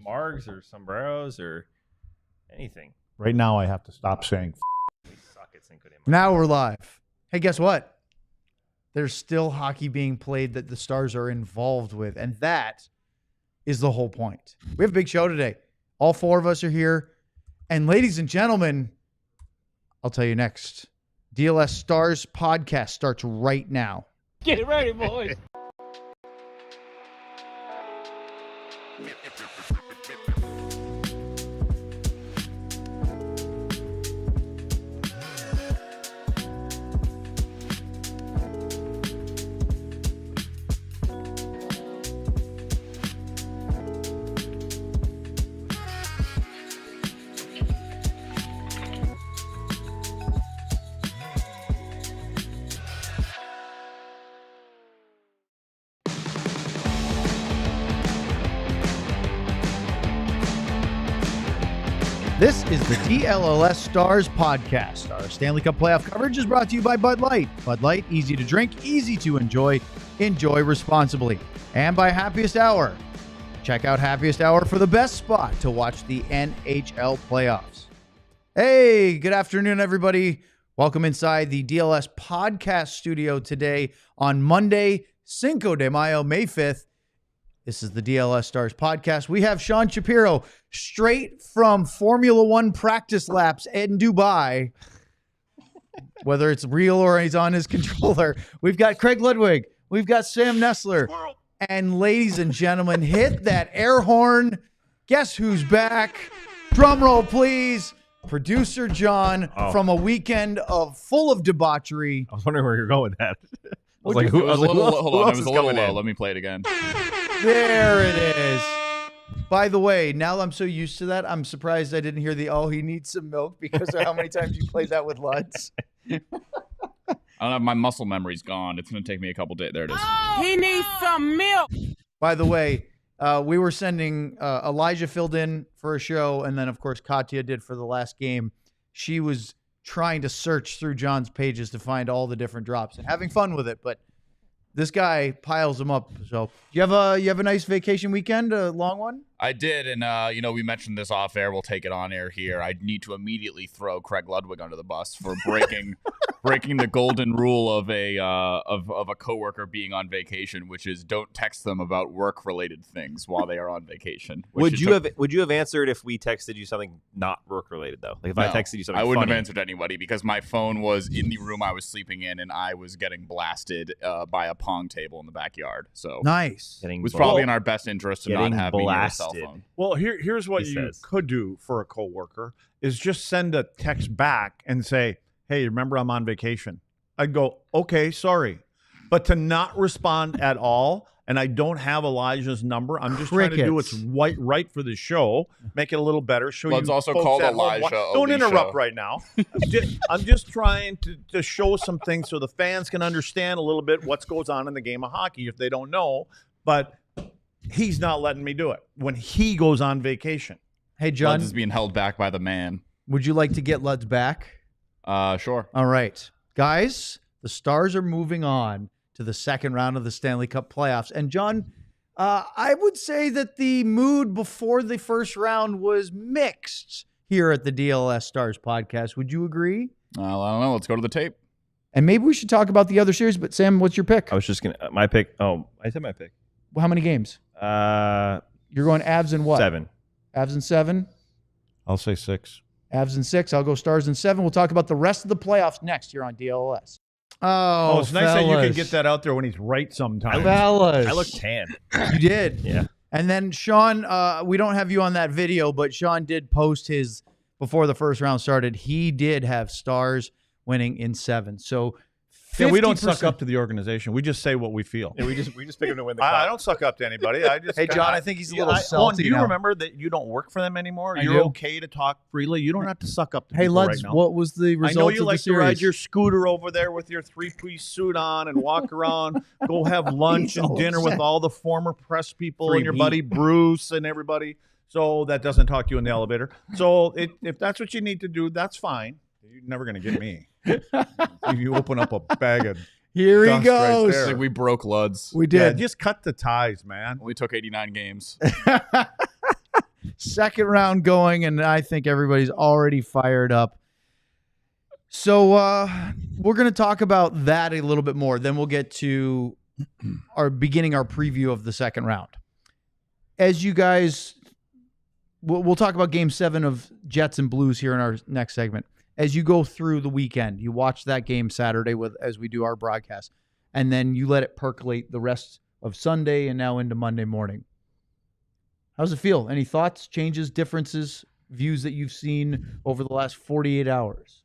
margs or sombreros or anything. Right now, I have to stop saying. We suck at Cinco de Mayo. Now we're live. Hey, guess what? There's still hockey being played that the Stars are involved with, and that is the whole point. We have a big show today. All four of us are here. And ladies and gentlemen, I'll tell you next. DLLS Stars Podcast starts right now. Get ready, boys. This is the DLLS Stars Podcast. Our Stanley Cup Playoff coverage is brought to you by Bud Light. Bud Light, easy to drink, easy to enjoy. Enjoy responsibly. And by Happiest Hour. Check out Happiest Hour for the best spot to watch the NHL Playoffs. Hey, good afternoon, everybody. Welcome inside the DLS Podcast studio today on Monday, Cinco de Mayo, May 5th. This is the DLLS Stars Podcast. We have Sean Shapiro straight from Formula One practice laps in Dubai. Whether it's real or he's on his controller. We've got Craig Ludwig. We've got Sam Nestler. And ladies and gentlemen, hit that air horn. Guess who's back? Drum roll, please. Producer John from a weekend full of debauchery. I was wondering where you're going with that. Hold on, it was a little low. Let me play it again. There it is. By the way, now I'm so used to that, I'm surprised I didn't hear he needs some milk because of how many times you played that with Luds. I don't know. My muscle memory's gone. It's going to take me a couple days. There it is. He needs some milk. By the way, we were sending Elijah filled in for a show, and then, of course, Katya did for the last game. She was trying to search through John's pages to find all the different drops and having fun with it, but this guy piles them up. So you have a nice vacation weekend, a long one? I did, and we mentioned this off air. We'll take it on air here. I need to immediately throw Craig Ludwig under the bus for breaking the golden rule of a coworker being on vacation, which is don't text them about work-related things while they are on vacation. Would you have answered if we texted you something not work-related though? Like if I texted you something, I wouldn't funny. have answered anybody because my phone was in the room I was sleeping in, and I was getting blasted by a pong table in the backyard. So Nice. it was probably in our best interest to not have me near a cell phone. Well, here's what you could do for a coworker is just send a text back and say, hey, remember I'm on vacation. I'd go, okay, sorry. But to not respond at all, and I don't have Elijah's number. I'm just trying to do what's right for the show, make it a little better. Let's also call Elijah. Don't interrupt right now. I'm just trying to show some things so the fans can understand a little bit what goes on in the game of hockey if they don't know. But he's not letting me do it when he goes on vacation. Hey, John. Luds is being held back by the man. Would you like to get Luds back? Sure. All right. Guys, the Stars are moving on to the second round of the Stanley Cup Playoffs. And, John, I would say that the mood before the first round was mixed here at the DLLS Stars Podcast. Would you agree? I don't know. Let's go to the tape. And maybe we should talk about the other series. But, Sam, what's your pick? I was just going to my pick. Oh, I said my pick. Well, how many games? You're going Avs and what? 7. Avs and 7? I'll say 6. Avs and 6. I'll go Stars and 7. We'll talk about the rest of the playoffs next here on DLLS. Oh, it's nice that you can get that out there when he's right sometimes. Fellas. I look tan. You did. Yeah. And then Sean, we don't have you on that video, but Sean did post his before the first round started. He did have Stars winning in 7. So yeah, we don't suck up to the organization. We just say what we feel. Yeah, we just pick him to win the cup. I don't suck up to anybody. I just Hey, John, I think he's a little salty Do you now. remember that you don't work for them anymore? You're do. okay to talk freely. You don't have to suck up to Hey, people Luds, right now. what was the result I know you of like the series? to ride your scooter over there with your 3-piece suit on and walk around, go have lunch and dinner with all the former press people Free and your meat. buddy Bruce and everybody. So that doesn't talk to you in the elevator. So if that's what you need to do, that's fine. You're never going to get me. If you open up a bag of Here he dust right goes. there. Like we broke Luds. We Yeah, did. just cut the ties, man. We took 89 games. second round going, and I think everybody's already fired up. So we're going to talk about that a little bit more. Then we'll get to our preview of the second round. As you guys, we'll talk about Game 7 of Jets and Blues here in our next segment. As you go through the weekend, you watch that game Saturday as we do our broadcast, and then you let it percolate the rest of Sunday and now into Monday morning. How does it feel? Any thoughts, changes, differences, views that you've seen over the last 48 hours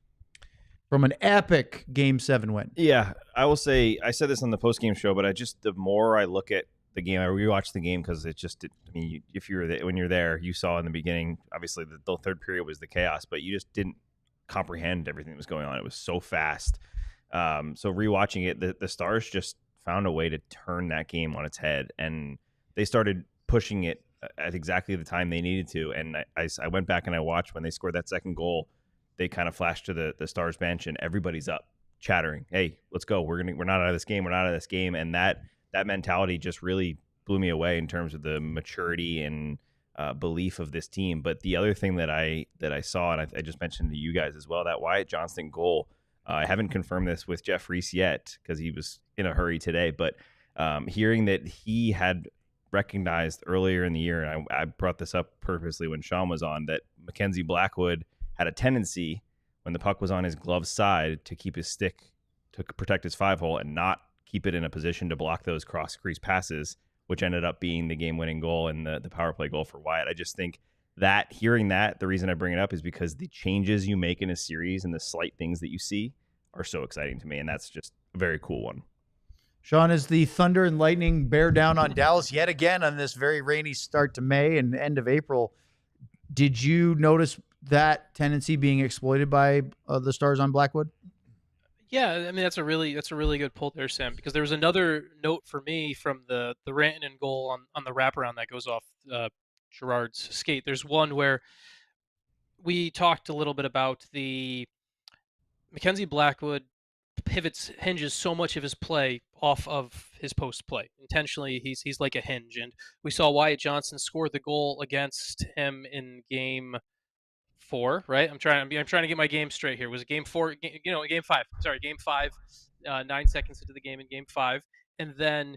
from an epic Game 7 win? Yeah, I will say, I said this on the post-game show, but the more I look at the game, I rewatched the game because if you were there, when you're there, you saw in the beginning, obviously the third period was the chaos, but you just didn't comprehend everything that was going on. It was so fast. So rewatching it, the Stars just found a way to turn that game on its head, and they started pushing it at exactly the time they needed to. And I went back and I watched when they scored that second goal. They kind of flashed to the Stars bench, and everybody's up chattering, "Hey, let's go. We're not out of this game. We're not out of this game." And that mentality just really blew me away in terms of the maturity and belief of this team. But the other thing that I saw, and I just mentioned to you guys as well, that Wyatt Johnston goal, I haven't confirmed this with Jeff Reese yet because he was in a hurry today, but hearing that he had recognized earlier in the year, and I brought this up purposely when Sean was on, that Mackenzie Blackwood had a tendency when the puck was on his glove side to keep his stick to protect his 5-hole and not keep it in a position to block those cross-crease passes, which ended up being the game-winning goal and the power play goal for Wyatt. I just think that hearing that, the reason I bring it up is because the changes you make in a series and the slight things that you see are so exciting to me, and that's just a very cool one. Sean, as the Thunder and Lightning bear down on Dallas yet again on this very rainy start to May and end of April, did you notice that tendency being exploited by the Stars on Blackwood? Yeah, I mean that's a really good pull there, Sam, because there was another note for me from the Rantanen goal on the wraparound that goes off Girard's skate. There's one where we talked a little bit about the Mackenzie Blackwood hinges so much of his play off of his post play. Intentionally, he's like a hinge, and we saw Wyatt Johnston score the goal against him in Game 4, right? I'm trying to get my game straight here. Was it Game 4? Game 5. Sorry, Game 5. 9 seconds into the game in Game 5, and then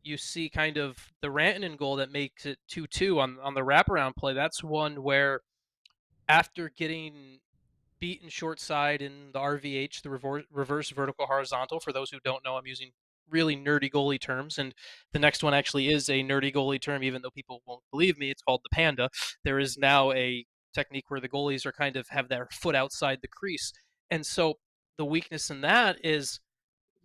you see kind of the Rantanen goal that makes it 2-2 on the wraparound play. That's one where after getting beaten short side in the RVH, the reverse vertical horizontal. For those who don't know, I'm using really nerdy goalie terms, and the next one actually is a nerdy goalie term, even though people won't believe me. It's called the panda. There is now a technique where the goalies are kind of have their foot outside the crease, and so the weakness in that is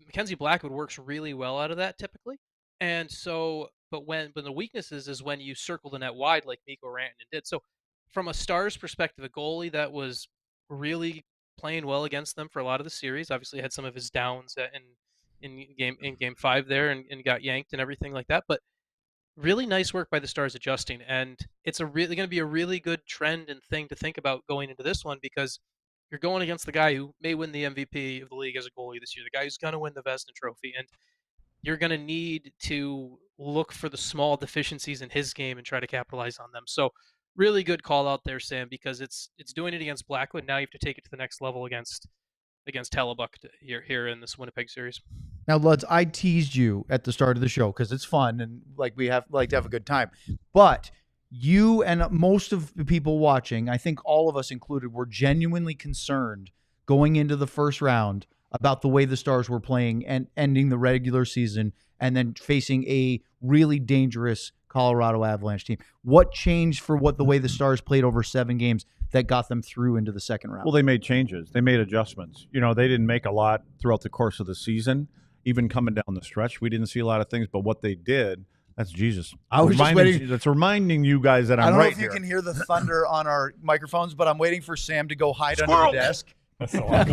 Mackenzie Blackwood works really well out of that typically, and so but when the weakness is when you circle the net wide like Mikko Rantanen did. So from a Stars perspective, a goalie that was really playing well against them for a lot of the series. Obviously had some of his downs in game 5 there and got yanked and everything like that. But really nice work by the Stars adjusting. And it's going to be a really good trend and thing to think about going into this one, because you're going against the guy who may win the MVP of the league as a goalie this year, the guy who's going to win the Vezina Trophy. And you're going to need to look for the small deficiencies in his game and try to capitalize on them. So really good call out there, Sam, because it's doing it against Blackwood. Now you have to take it to the next level against Hellebuck here in this Winnipeg series. Now, Luds, I teased you at the start of the show because it's fun and we like to have a good time. But you and most of the people watching, I think all of us included, were genuinely concerned going into the first round about the way the Stars were playing and ending the regular season and then facing a really dangerous Colorado Avalanche team. What changed for the way the Stars played over 7 games that got them through into the second round? Well, they made changes. They made adjustments. They didn't make a lot throughout the course of the season. Even coming down the stretch, we didn't see a lot of things. But what they did, that's Jesus. I was just waiting. That's reminding you guys that I'm right here. I don't know if you can hear the thunder on our microphones, but I'm waiting for Sam to go hide under the desk. That's a lot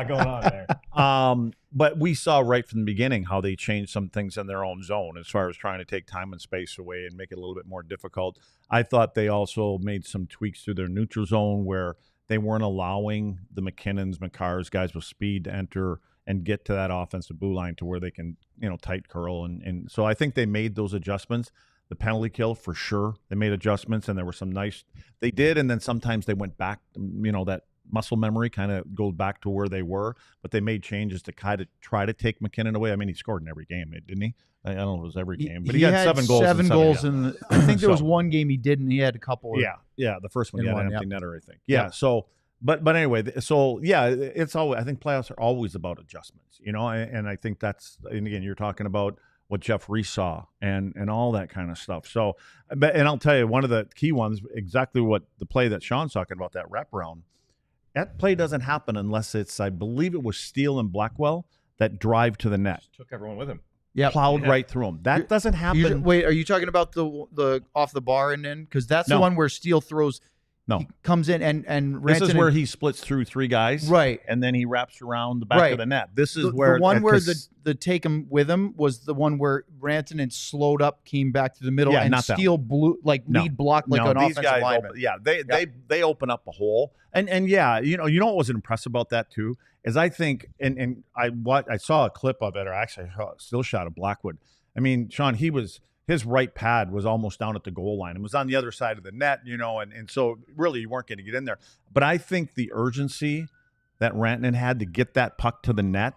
going on there. But we saw right from the beginning how they changed some things in their own zone as far as trying to take time and space away and make it a little bit more difficult. I thought they also made some tweaks to their neutral zone where they weren't allowing the McKinnons, McCarrs, guys with speed to enter and get to that offensive blue line to where they can, tight curl. And so I think they made those adjustments. The penalty kill, for sure. They made adjustments, and there were some nice – they did, and then sometimes they went back. That muscle memory kind of goes back to where they were, but they made changes to kind of try to take McKinnon away. I mean, he scored in every game, didn't he? I don't know if it was every game, but he had 7 goals. 7 goals, and I think there was one game he didn't. He had a couple. Yeah, the first one he had an empty netter, I think. Yeah, so – But anyway, so yeah, it's always. I think playoffs are always about adjustments, and I think that's. And again, you're talking about what Jeff Reese saw and all that kind of stuff. So, and I'll tell you, one of the key ones, exactly what the play that Sean's talking about, that wraparound. That play doesn't happen unless it's, I believe it was Steele and Blackwell that drive to the net. Just took everyone with him. Yeah, plowed right through them. That doesn't happen. Wait, are you talking about the off the bar and in? Because that's the one where Steele throws. No, he comes in and this is where he splits through 3 guys, right? And then he wraps around the back of the net. This is the one where the take him with him was the one where Rantanen slowed up, came back to the middle, and Steele blew lead blocked like an offensive lineman. They open up a hole, and you know what was impressive about that too is I think and I saw a clip of it, or actually I still shot of Blackwood. I mean, Sean, his right pad was almost down at the goal line. It was on the other side of the net, and so really you weren't going to get in there. But I think the urgency that Rantanen had to get that puck to the net,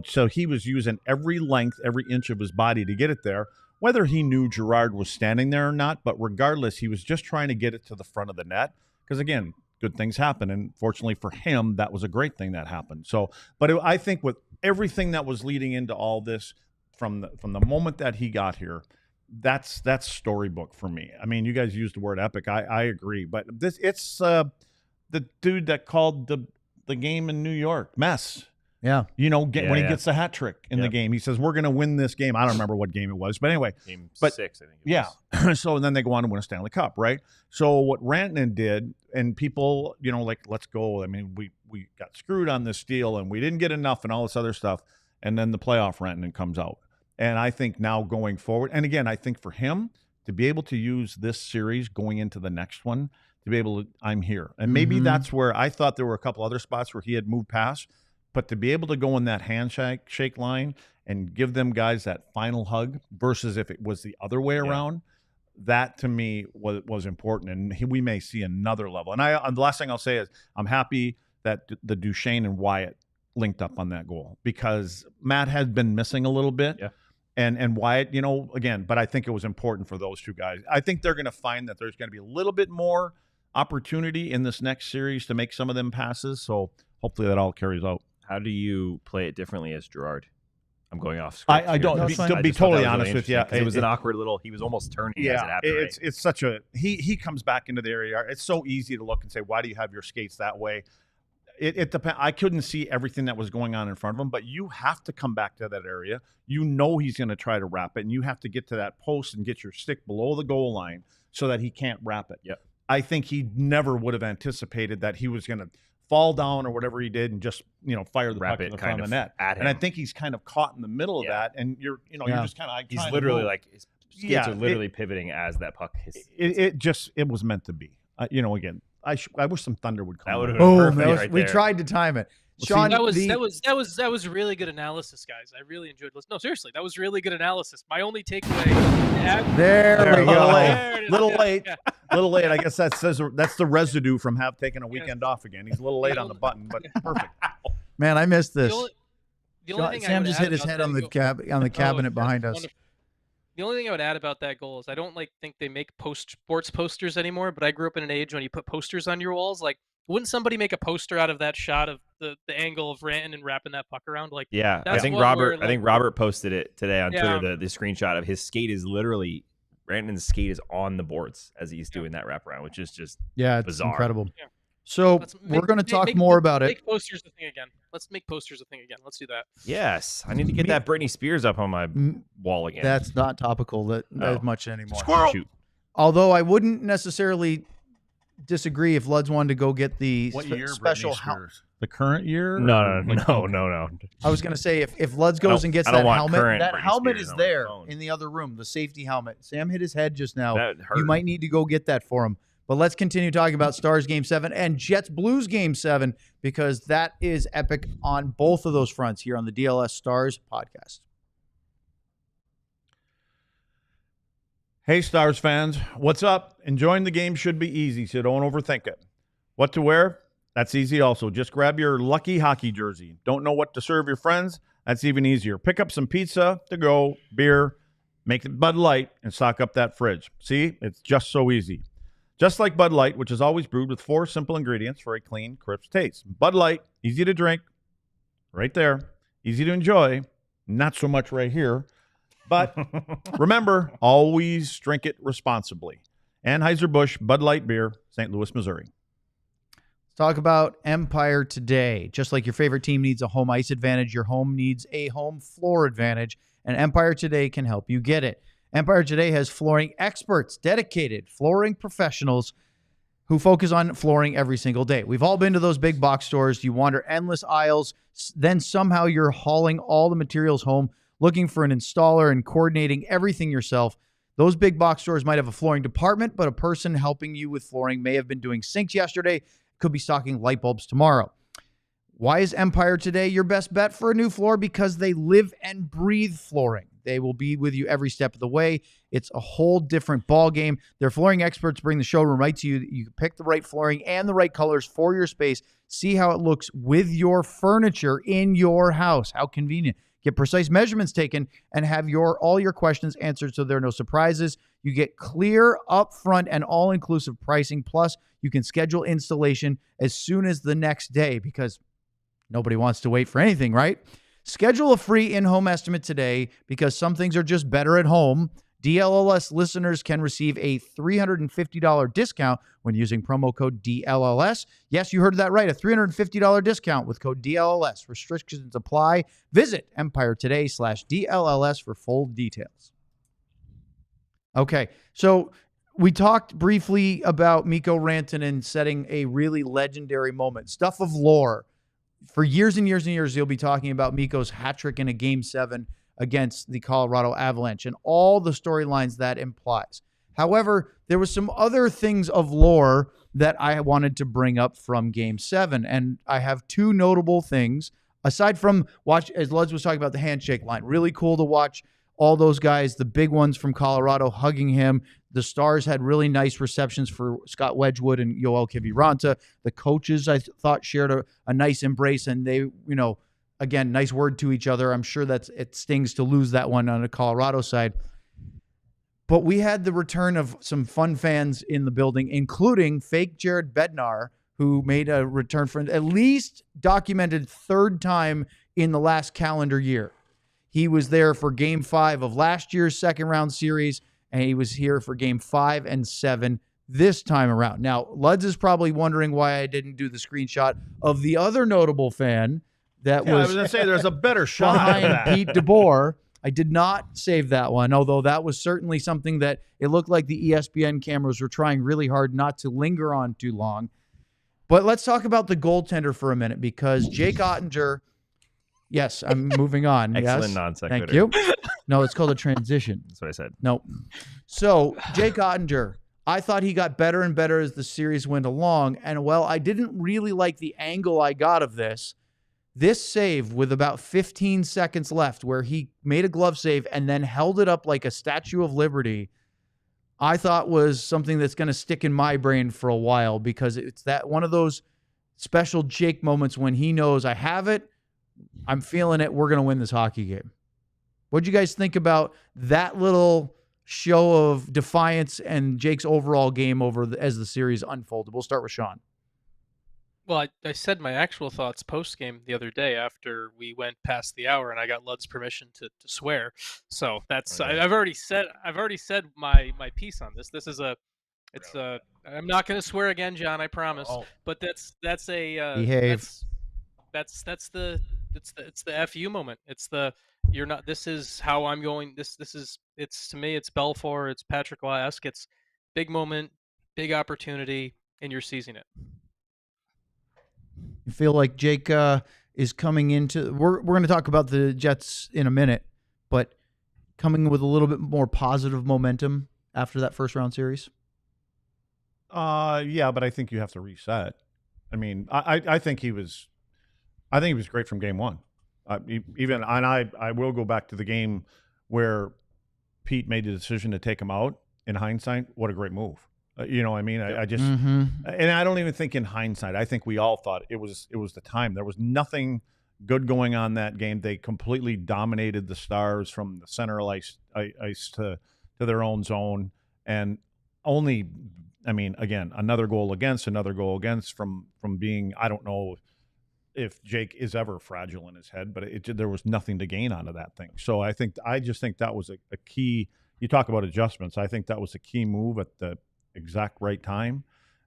so he was using every length, every inch of his body to get it there, whether he knew Girard was standing there or not. But regardless, he was just trying to get it to the front of the net because, again, good things happen. And fortunately for him, that was a great thing that happened. So, but I think with everything that was leading into all this from the moment that he got here, that's storybook for me. I mean, you guys used the word epic. I agree, but it's the dude that called the game in New York mess. Yeah, when he gets the hat trick in the game, he says we're going to win this game. I don't remember what game it was, but anyway, game 6, I think. It was. So then they go on to win a Stanley Cup, right? So what Rantanen did, and people, let's go. I mean, we got screwed on this deal, and we didn't get enough, and all this other stuff, and then the playoff Rantanen comes out. And I think now going forward, and again, I think for him to be able to use this series going into the next one, to be able to, I'm here. And maybe that's where I thought there were a couple other spots where he had moved past, but to be able to go in that handshake line and give them guys that final hug versus if it was the other way around, that to me was important. And we may see another level. And the last thing I'll say is I'm happy that the Duchesne and Wyatt linked up on that goal because Matt has been missing a little bit. Yeah. And Wyatt, again, but I think it was important for those two guys. I think they're going to find that there's going to be a little bit more opportunity in this next series to make some of them passes. So hopefully that all carries out. How do you play it differently as Girard? I'm going off script. I don't. To be totally honest with you, it was an awkward little. He was almost turning. as it happened, it's such a. He comes back into the area. It's so easy to look and say, why do you have your skates that way? It depends. I couldn't see everything that was going on in front of him, but you have to come back to that area. He's going to try to wrap it, and you have to get to that post and get your stick below the goal line so that he can't wrap it. Yep. I think he never would have anticipated that he was going to fall down or whatever he did and just fire the puck to the front of the net. At him. And I think he's kind of caught in the middle of that, and you're just kind of. He's literally his skates are literally pivoting as that puck hits. It was meant to be. Again. I wish some thunder would come. That would have been perfect right we there. tried to time it. Sean, that was really good analysis, guys. I really enjoyed listening. No, seriously, that was really good analysis. My only takeaway. There we go. Little late. I guess that's the residue from taking a weekend off again. He's a little late on the button, but perfect. Man, I missed this. The only thing Sam just hit his head on the cabinet behind us. The only thing I would add about that goal is I don't think they make sports posters anymore, but I grew up in an age when you put posters on your walls. Like, wouldn't somebody make a poster out of that shot of the angle of Rantanen and wrapping that puck around? Like, I think Robert posted it today on Twitter. The screenshot of his skate is literally Rantanen's skate is on the boards as he's doing that wraparound, which is just it's bizarre. Incredible. Yeah. So we're going to talk more about it. Make posters a thing again. Let's make posters a thing again. Let's do that. Yes, I need to get that Britney Spears up on my wall again. That's not topical that much anymore. Squirrel. Shoot. Although I wouldn't necessarily disagree if Luds wanted to go get the special helmet. The current year? No. I was going to say if Luds goes and gets that helmet, that Britney helmet Spears is there in the other room, the safety helmet. Sam hit his head just now. That hurt. You might need to go get that for him. But let's continue talking about Stars Game 7 and Jets Blues Game 7 because that is epic on both of those fronts here on the DLS Stars Podcast. Hey, Stars fans, what's up? Enjoying the game should be easy, so don't overthink it. What to wear? That's easy also. Just grab your lucky hockey jersey. Don't know what to serve your friends? That's even easier. Pick up some pizza to go, beer, make it Bud Light, and stock up that fridge. See? It's just so easy. Just like Bud Light, which is always brewed with 4 simple ingredients for a clean, crisp taste. Bud Light, easy to drink, right there. Easy to enjoy, not so much right here. But remember, always drink it responsibly. Anheuser-Busch Bud Light Beer, St. Louis, Missouri. Let's talk about Empire today. Just like your favorite team needs a home ice advantage, your home needs a home floor advantage, and Empire Today can help you get it. Empire Today has flooring experts, dedicated flooring professionals who focus on flooring every single day. We've all been to those big box stores. You wander endless aisles, then somehow you're hauling all the materials home, looking for an installer and coordinating everything yourself. Those big box stores might have a flooring department, but a person helping you with flooring may have been doing sinks yesterday, could be stocking light bulbs tomorrow. Why is Empire Today your best bet for a new floor? Because they live and breathe flooring. They will be with you every step of the way. It's a whole different ball game. Their flooring experts bring the showroom right to you. You can pick the right flooring and the right colors for your space. See how it looks with your furniture in your house. How convenient. Get precise measurements taken and have all your questions answered so there are no surprises. You get clear, upfront, and all-inclusive pricing. Plus, you can schedule installation as soon as the next day because nobody wants to wait for anything, right? Schedule a free in-home estimate today because some things are just better at home. DLLS listeners can receive a $350 discount when using promo code DLLS. Yes, you heard that right, a $350 discount with code DLLS. Restrictions apply. Visit EmpireToday.com/DLLS for full details. Okay, so we talked briefly about Mikko Rantanen setting a really legendary moment, stuff of lore. For years and years and years, you'll be talking about Mikko's hat trick in a Game 7 against the Colorado Avalanche and all the storylines that implies. However, there was some other things of lore that I wanted to bring up from Game 7, and I have 2 notable things. Aside from as Luds was talking about the handshake line, really cool to watch all those guys, the big ones from Colorado, hugging him. The Stars had really nice receptions for Scott Wedgwood and Yoel Kiviranta. The coaches, I thought, shared a nice embrace, and they, again, nice word to each other. I'm sure it stings to lose that one on the Colorado side. But we had the return of some fun fans in the building, including fake Jared Bednar, who made a return for at least documented 3rd time in the last calendar year. He was there for Game 5 of last year's second-round series, and he was here for Game 5 and 7 this time around. Now, Luds is probably wondering why I didn't do the screenshot of the other notable fan that was. I was going to say there's a better shot behind of that. Pete DeBoer. I did not save that one, although that was certainly something that it looked like the ESPN cameras were trying really hard not to linger on too long. But let's talk about the goaltender for a minute because Jake Ottinger. Yes, I'm moving on. Excellent yes. non sequitur. Thank you. No, it's called a transition. That's what I said. Nope. So, Jake Ottinger, I thought he got better and better as the series went along. And, well, I didn't really like the angle I got of this. This save with about 15 seconds left where he made a glove save and then held it up like a Statue of Liberty, I thought was something that's going to stick in my brain for a while because it's that one of those special Jake moments when he knows I have it, I'm feeling it, we're going to win this hockey game. What'd you guys think about that little show of defiance and Jake's overall game as the series unfolded? We'll start with Sean. Well, I said my actual thoughts post-game the other day after we went past the hour and I got Lud's permission to swear. So that's okay. I've already said my piece on this. This is I'm not going to swear again, John, I promise. Oh. But that's a behave. It's the FU moment. It's the you're not. This is how I'm going. This is it's to me. It's Belfour. It's Patrick Lask. It's big moment, big opportunity, and you're seizing it. You feel like Jake is coming into. We're going to talk about the Jets in a minute, but coming with a little bit more positive momentum after that first round series. Yeah, but I think you have to reset. I mean, I think he was great from game one. I will go back to the game where Pete made the decision to take him out, in hindsight, what a great move. You know what I mean? I just Mm-hmm. and I don't even think in hindsight. I think we all thought it was the time. There was nothing good going on that game. They completely dominated the Stars from the center ice to their own zone, and only, I mean, again, another goal against from being, I don't know if Jake is ever fragile in his head, but there was nothing to gain out of that thing. So I just think that was a key. You talk about adjustments. I think that was a key move at the exact right time.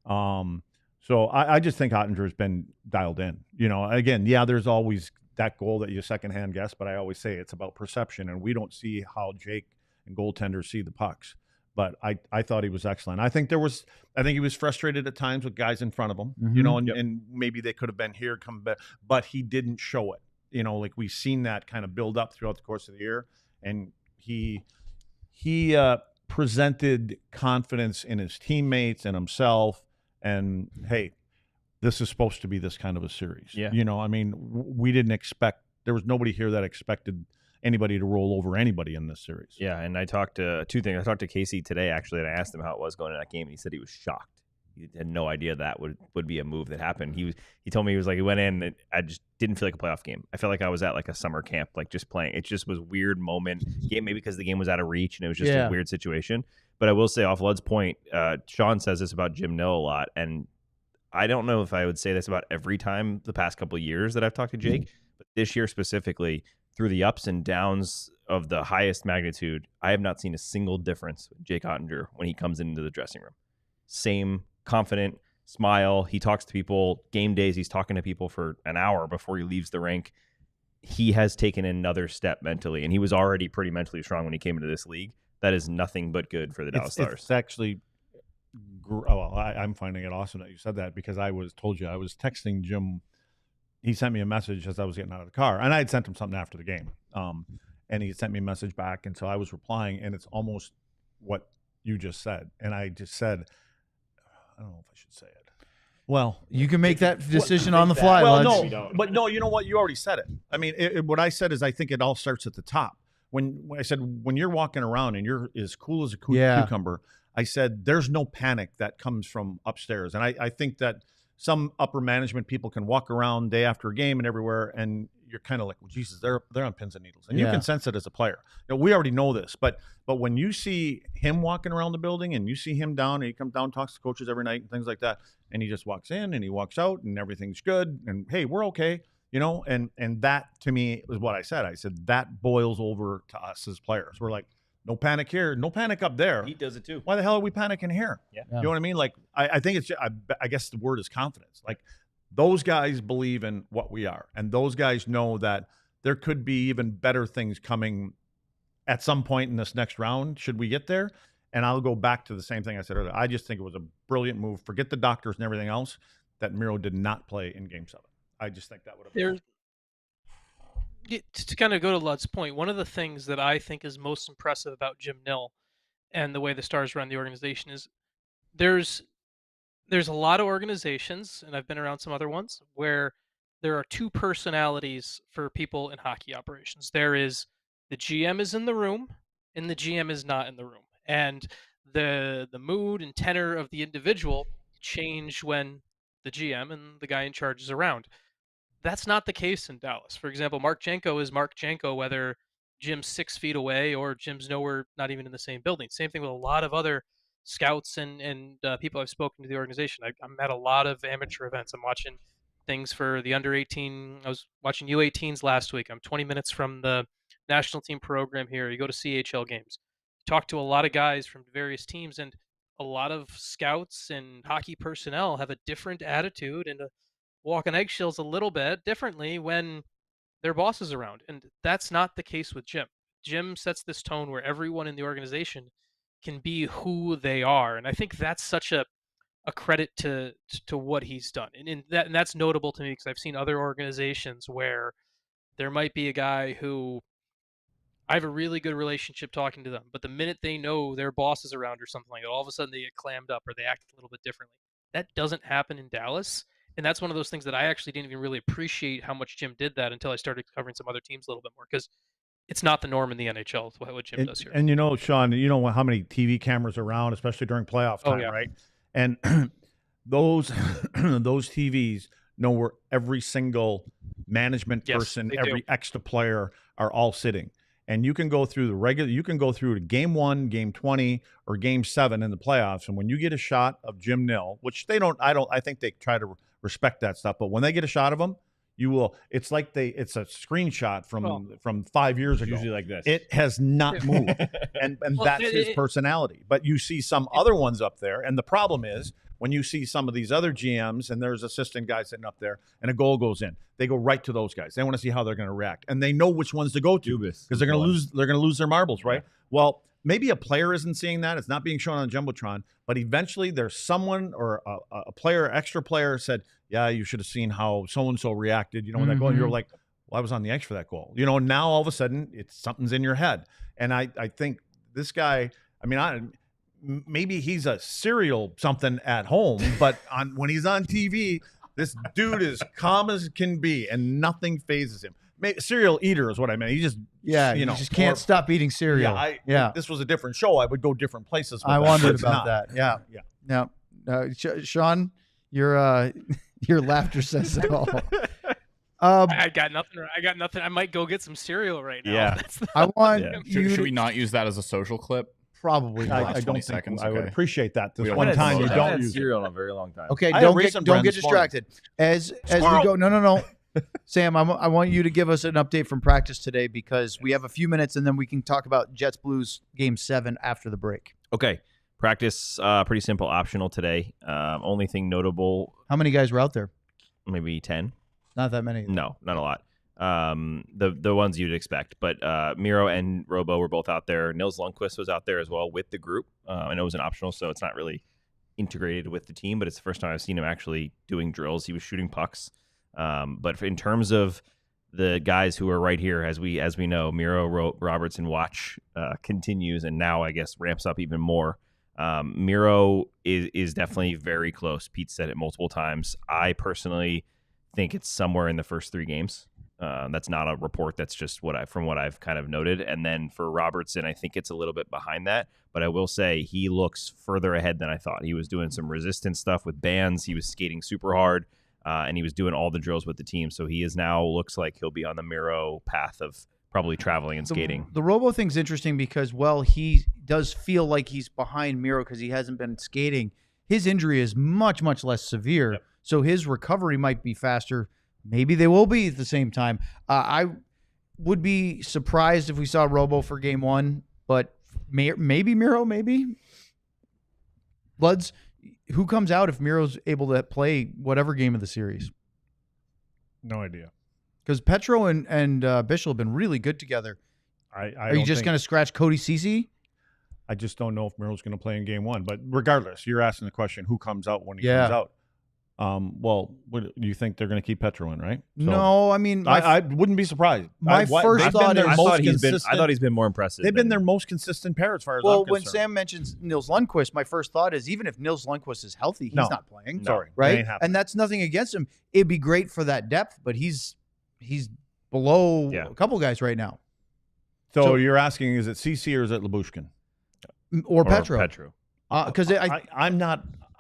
So I just think Ottinger's been dialed in. You know, again, yeah, there's always that goal that you secondhand guess, but I always say it's about perception, and we don't see how Jake and goaltenders see the pucks. But I thought he was excellent. I think he was frustrated at times with guys in front of him, you know, and maybe they could have been here, come back, but he didn't show it. You know, like we've seen that kind of build up throughout the course of the year, and he presented confidence in his teammates and himself. And hey, this is supposed to be this kind of a series. Yeah. You know, I mean, we didn't expect, there was nobody here that expected anybody to roll over anybody in this series. Yeah, and I talked to two things. I talked to Casey today, actually, and I asked him how it was going in that game, and he said he was shocked. He had no idea that would be a move that happened. He told me, he was like, he went in, and I just didn't feel like a playoff game. I felt like I was at like a summer camp, like just playing. It just was a weird moment. Maybe because the game was out of reach, and it was just a weird situation. But I will say, off Lud's point, Sean says this about Jim Nill a lot, and I don't know if I would say this about every time the past couple of years that I've talked to Jake, but this year specifically, through the ups and downs of the highest magnitude, I have not seen a single difference with Jake Ottinger when he comes into the dressing room. Same confident smile. He talks to people. Game days, he's talking to people for an hour before he leaves the rink. He has taken another step mentally, and he was already pretty mentally strong when he came into this league. That is nothing but good for the Dallas Stars. It's actually, I'm finding it awesome that you said that, because I was texting Jim. He sent me a message as I was getting out of the car, and I had sent him something after the game. And he sent me a message back, and so I was replying, and it's almost what you just said. And I just said, I don't know if I should say it. Well, you can make that decision on the fly. Well, Ludge. no, you know what? You already said it. I mean, what I said is I think it all starts at the top. When I said, when you're walking around and you're as cool as a cucumber, I said, there's no panic that comes from upstairs. And I think that some upper management people can walk around day after a game and everywhere, and you're kind of like, well, Jesus, they're on pins and needles. And you can sense it as a player. You know, we already know this, but when you see him walking around the building and you see him down, and he comes down, talks to coaches every night and things like that, and he just walks in and he walks out and everything's good, and hey, we're okay. You know, and that to me was what I said. I said that boils over to us as players. We're like, no panic here, no panic up there. He does it too. Why the hell are we panicking here? Yeah. You know what I mean? Like, I think it's, I guess the word is confidence. Like, those guys believe in what we are, and those guys know that there could be even better things coming at some point in this next round, should we get there. And I'll go back to the same thing I said earlier. I just think it was a brilliant move. Forget the doctors and everything else, that Miro did not play in Game 7. I just think that would have been. To kind of go to Lud's point, one of the things that I think is most impressive about Jim Nill and the way the Stars run the organization is there's a lot of organizations, and I've been around some other ones, where there are two personalities for people in hockey operations. There is the GM is in the room, and the GM is not in the room. And the mood and tenor of the individual change when the GM and the guy in charge is around. That's not the case in Dallas. For example, Mark Janko is Mark Janko, whether Jim's 6 feet away or Jim's nowhere, not even in the same building. Same thing with a lot of other scouts and people I've spoken to the organization. I'm at a lot of amateur events. I'm watching things for the under 18. I was watching U18s last week. I'm 20 minutes from the national team program here. You go to CHL games. Talk to a lot of guys from various teams, and a lot of scouts and hockey personnel have a different attitude and walk on eggshells a little bit differently when their boss is around. And that's not the case with Jim. Jim sets this tone where everyone in the organization can be who they are. And I think that's such a credit to what he's done. And that's notable to me, because I've seen other organizations where there might be a guy who I have a really good relationship talking to them, but the minute they know their boss is around or something like that, all of a sudden they get clammed up or they act a little bit differently. That doesn't happen in Dallas. And that's one of those things that I actually didn't even really appreciate how much Jim did that until I started covering some other teams a little bit more. Because it's not the norm in the NHL what Jim does here. And you know, Sean, you know how many TV cameras are around, especially during playoff time, right? And those TVs know where every single management person, every extra player are all sitting. And you can go through you can go through to game 1, game 20, or game 7 in the playoffs. And when you get a shot of Jim Nill, which I think they try to respect that stuff, but when they get a shot of him, it's like it's a screenshot from 5 years ago. Usually like this. It has not moved. and that's his personality. But you see some other ones up there. And the problem is, when you see some of these other GMs and there's assistant guys sitting up there and a goal goes in, they go right to those guys. They want to see how they're going to react, and they know which ones to go to because they're going to lose. They're going to lose their marbles, right? Yeah. Well, maybe a player isn't seeing that; it's not being shown on the jumbotron. But eventually, there's someone or a player, extra player, said, "Yeah, you should have seen how so and so reacted." You know, when that goal, and you're like, "Well, I was on the ice for that goal." You know, now all of a sudden, something's in your head, and I think this guy. I mean, maybe he's a serial something at home, but when he's on TV, this dude is calm as can be, and nothing phases him. Serial eater is what I meant. He just he just can't stop eating cereal. If this was a different show, I would go different places. I wondered about that. Yeah. Now, Sean, your laughter says it all. I got nothing. I might go get some cereal right now. Yeah. I want. Should we not use that as a social clip? Probably. I don't think seconds, I would appreciate that. This We one time you don't use cereal in a very long time. Okay, I don't had get Raisin Bran this distracted. As we go, no. Sam, I want you to give us an update from practice today because we have a few minutes and then we can talk about Jets Blues Game 7 after the break. Okay. Practice, pretty simple, optional today. Only thing notable. How many guys were out there? Maybe 10. Not that many. No, not a lot. The ones you'd expect, but Miro and Robo were both out there. Nils Lundqvist was out there as well with the group. I know it was an optional, so it's not really integrated with the team, but it's the first time I've seen him actually doing drills. He was shooting pucks. But in terms of the guys who are right here, as we know, Miro, Roberts, and Watch continues, and now I guess ramps up even more. Miro is definitely very close. Pete said it multiple times. I personally think it's somewhere in the first 3 games. That's not a report. That's just from what I've kind of noted. And then for Robertson, I think it's a little bit behind that. But I will say he looks further ahead than I thought. He was doing some resistance stuff with bands. He was skating super hard, and he was doing all the drills with the team. So he is now looks like he'll be on the Miro path of probably traveling and skating. The Robo thing's interesting because, he does feel like he's behind Miro because he hasn't been skating. His injury is much, much less severe. Yep. So his recovery might be faster. Maybe they will be at the same time. I would be surprised if we saw Robo for Game 1, but maybe Miro, maybe. Bloods, who comes out if Miro's able to play whatever game of the series? No idea. Because Petro and Bishop have been really good together. Are you just going to scratch Cody Ceci? I just don't know if Miro's going to play in Game 1. But regardless, you're asking the question, who comes out when he comes out? Well, what, you think they're going to keep Petro in, right? So, no, I mean, I wouldn't be surprised. My first thought is I thought he's been more impressive. They've been their most consistent pair as far as I'm concerned. When Sam mentions Nils Lundqvist, my first thought is even if Nils Lundqvist is healthy, he's not playing. Sorry, right? And that's nothing against him. It'd be great for that depth, but he's below a couple guys right now. So you're asking, is it CC or is it Lyubushkin? Or Petro? Petro. Because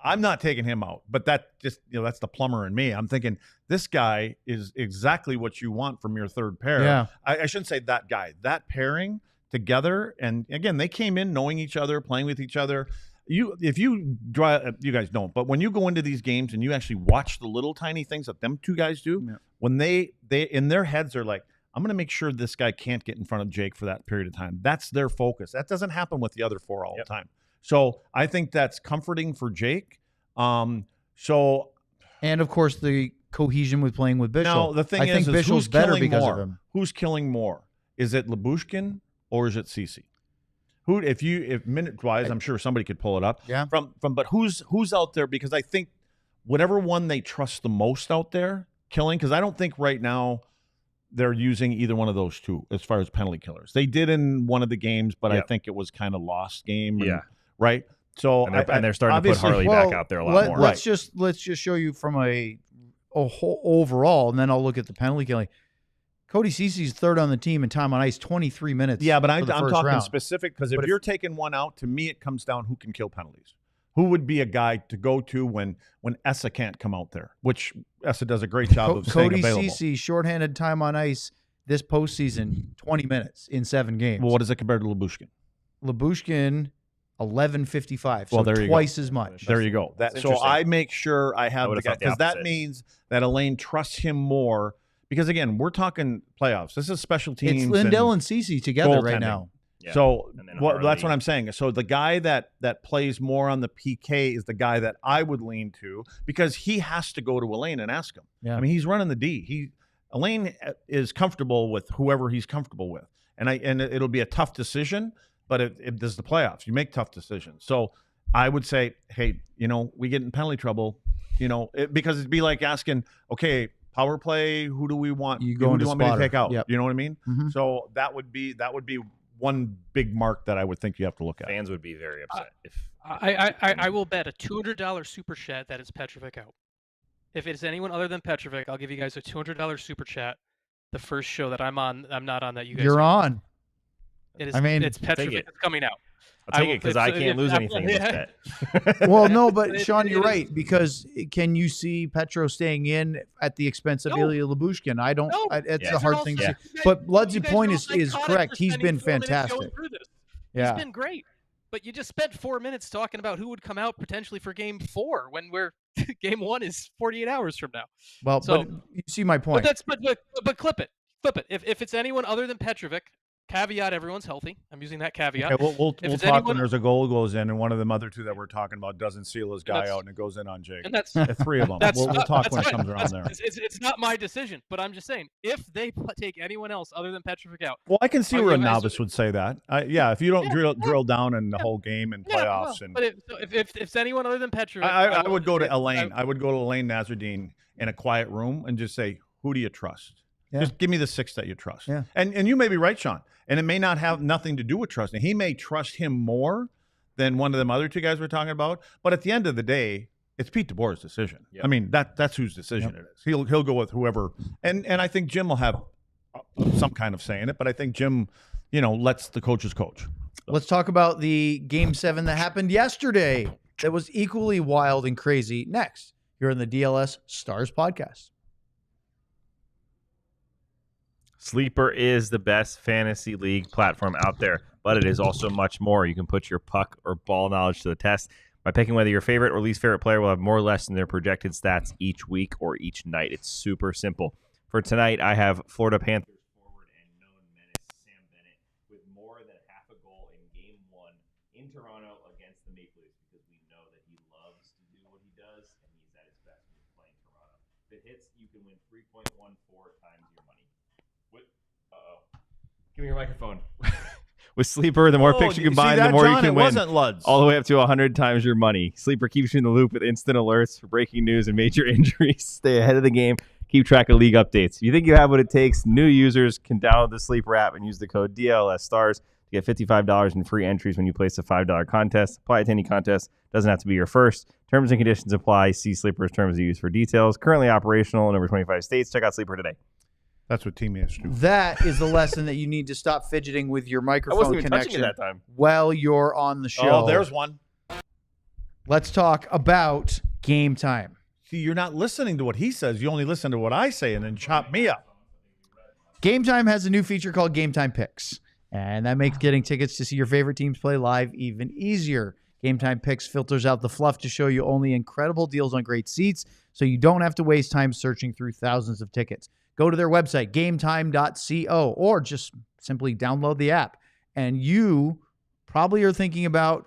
I'm not taking him out, but that just that's the plumber in me. I'm thinking this guy is exactly what you want from your third pair. Yeah. I shouldn't say that guy. That pairing together, and again, they came in knowing each other, playing with each other. You guys don't, but when you go into these games and you actually watch the little tiny things that them two guys do, when they in their heads are like, I'm going to make sure this guy can't get in front of Jake for that period of time. That's their focus. That doesn't happen with the other four all the time. So I think that's comforting for Jake. And of course the cohesion with playing with Bishop. Now the thing is Bishop's better because of him. Who's killing more? Is it Lyubushkin or is it Ceci? If minute wise, I'm sure somebody could pull it up. Yeah. But who's out there? Because I think whatever one they trust the most out there killing. Because I don't think right now they're using either one of those two as far as penalty killers. They did in one of the games, but I think it was kind of lost game. Right. So and they're starting to put Harley back out there a lot more. Let's just show you from a whole overall, and then I'll look at the penalty killing. Cody Cece's third on the team in time on ice, 23 minutes. Yeah, but I'm first talking round. specific because if you're taking one out, to me it comes down who can kill penalties. Who would be a guy to go to when Essa can't come out there, which Essa does a great job of staying available. Cody Cece, shorthanded time on ice this postseason, 20 minutes in 7 games. Well, what does it compare to Lyubushkin? Lyubushkin, 11:55. So well, there you twice go. as much. There you go. So I make sure I have the guy because that means that Elaine trusts him more. Because again, we're talking playoffs. This is special teams. It's Lindell and Cece together right now. Yeah. So that's what I'm saying. So the guy that plays more on the PK is the guy that I would lean to because he has to go to Elaine and ask him. Yeah. I mean, he's running the D. Elaine is comfortable with whoever he's comfortable with, and it'll be a tough decision. But it does the playoffs. You make tough decisions. So I would say, hey, we get in penalty trouble, because it'd be like asking, okay, power play, who do we want? Who do you want me to take out? Yep. You know what I mean? Mm-hmm. So that would be one big mark that I would think you have to look at. Fans would be very upset if I will bet a $200 super chat that it's Petrovic out. If it's anyone other than Petrovic, I'll give you guys a $200 super chat. The first show that I'm not on that you guys. You're on. It is. I mean, it's Petrovic. It's coming out. I'll take it because I can't lose anything in this bet. Well, no, but Sean, you're right because can you see Petro staying in at the expense of Ilya Lyubushkin? I don't. No. It's a hard thing to see. But Lud's point is correct. He's been fantastic. He's been great. But you just spent 4 minutes talking about who would come out potentially for Game 4 when Game 1 is 48 hours from now. Well, but you see my point. But clip it. If it's anyone other than Petrovic. Caveat: everyone's healthy. I'm using that caveat. Okay, we'll talk when there's a goal goes in, and one of them other two that we're talking about doesn't seal his guy out, and it goes in on Jake. And that's 3 of them. We'll talk when it comes around there. It's not my decision, but I'm just saying if they take anyone else other than Petrovic out. Well, I can see where a novice would say that. If you don't drill down in the whole game and playoffs, but if it's anyone other than Petrovic, I would go to Elaine. I would go to Elaine Nazardine in a quiet room and just say, "Who do you trust?" Yeah. Just give me the 6 that you trust. Yeah. And you may be right, Sean. And it may not have nothing to do with trusting. He may trust him more than one of them other 2 guys we're talking about. But at the end of the day, it's Pete DeBoer's decision. Yep. I mean, that's whose decision it is. He'll go with whoever. And I think Jim will have some kind of say in it. But I think Jim, lets the coaches coach. Let's talk about the Game 7 that happened yesterday. That was equally wild and crazy. Next, here in the DLS Stars Podcast. Sleeper is the best fantasy league platform out there, but it is also much more. You can put your puck or ball knowledge to the test by picking whether your favorite or least favorite player will have more or less than their projected stats each week or each night. It's super simple. For tonight, I have Florida Panthers forward and known menace Sam Bennett with more than half a goal in Game 1 in Toronto against the Maple Leafs because we know that he loves to do what he does and he's at his best when he's playing Toronto. If it hits, you can win 3.14 times your money. Give me your microphone. With Sleeper, the more picks you combine, the more you can win. All the way up to 100 times your money. Sleeper keeps you in the loop with instant alerts for breaking news and major injuries. Stay ahead of the game. Keep track of league updates. If you think you have what it takes, new users can download the Sleeper app and use the code DLLS Stars to get $55 in free entries when you place a $5 contest. Apply it to any contest. Doesn't have to be your first. Terms and conditions apply. See Sleeper's terms of use for details. Currently operational in over 25 states. Check out Sleeper today. That's what Team has to do. That is the lesson that you need to stop fidgeting with your microphone connection that time. while you're on the show. Oh, there's one. Let's talk about Game Time. See, you're not listening to what he says. You only listen to what I say and then chop me up. Game Time has a new feature called Game Time Picks, and that makes getting tickets to see your favorite teams play live even easier. Game Time Picks filters out the fluff to show you only incredible deals on great seats, so you don't have to waste time searching through thousands of tickets. Go to their website, gametime.co, or just simply download the app. And you probably are thinking about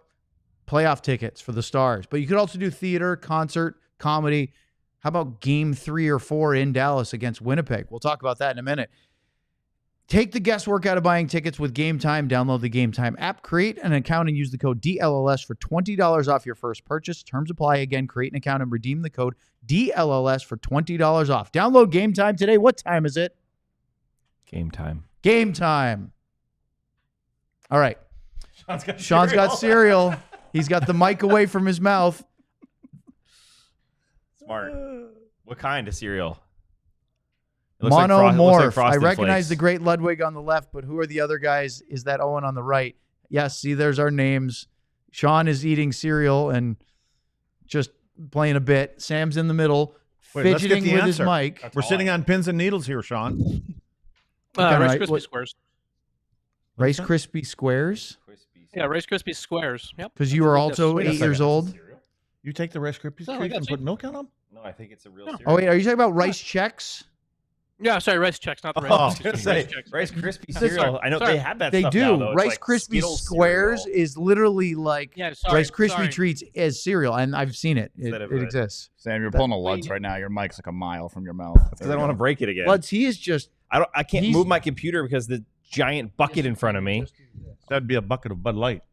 playoff tickets for the Stars, but you could also do theater, concert, comedy. How about Game 3 or 4 in Dallas against Winnipeg? We'll talk about that in a minute. Take the guesswork out of buying tickets with Game Time. Download the Game Time app, create an account, and use the code DLLS for $20 off your first purchase. Terms apply. Again, create an account and redeem the code DLLS for $20 off. Download Game Time today. What time is it? Game time. Game time. All right. Sean's got cereal. He's got the mic away from his mouth. Smart. What kind of cereal? Monomorph. I recognize Flakes. the great Ludwig on the left, but who are the other guys? Is that Owen on the right? Yes, see, there's our names. Sean is eating cereal and just playing a bit. Sam's in the middle, fidgeting with his mic. We're sitting on pins and needles here, Sean. Rice Krispie Squares. Rice Krispie Squares? Yeah, Rice Krispie Squares. Yep. Because you were also 8 years old? You take the Rice Krispie treats and put milk on them? No, I think it's a real cereal. Oh, wait, are you talking about Rice Chex? Yeah, sorry, Rice Chex, not the Rice. Oh, I was gonna say Rice Krispie cereal. I know they have that They stuff do. now, though. It's Rice like Krispie Skittles Squares cereal. is literally like Rice Krispie sorry. treats as cereal, and I've seen it. It exists. Sam, you're pulling a Luds right now. Your mic's like a mile from your mouth. Because I don't want to break it again. Luds, he is just... I can't move my computer because the giant bucket in front of me. That'd be a bucket of Bud Light.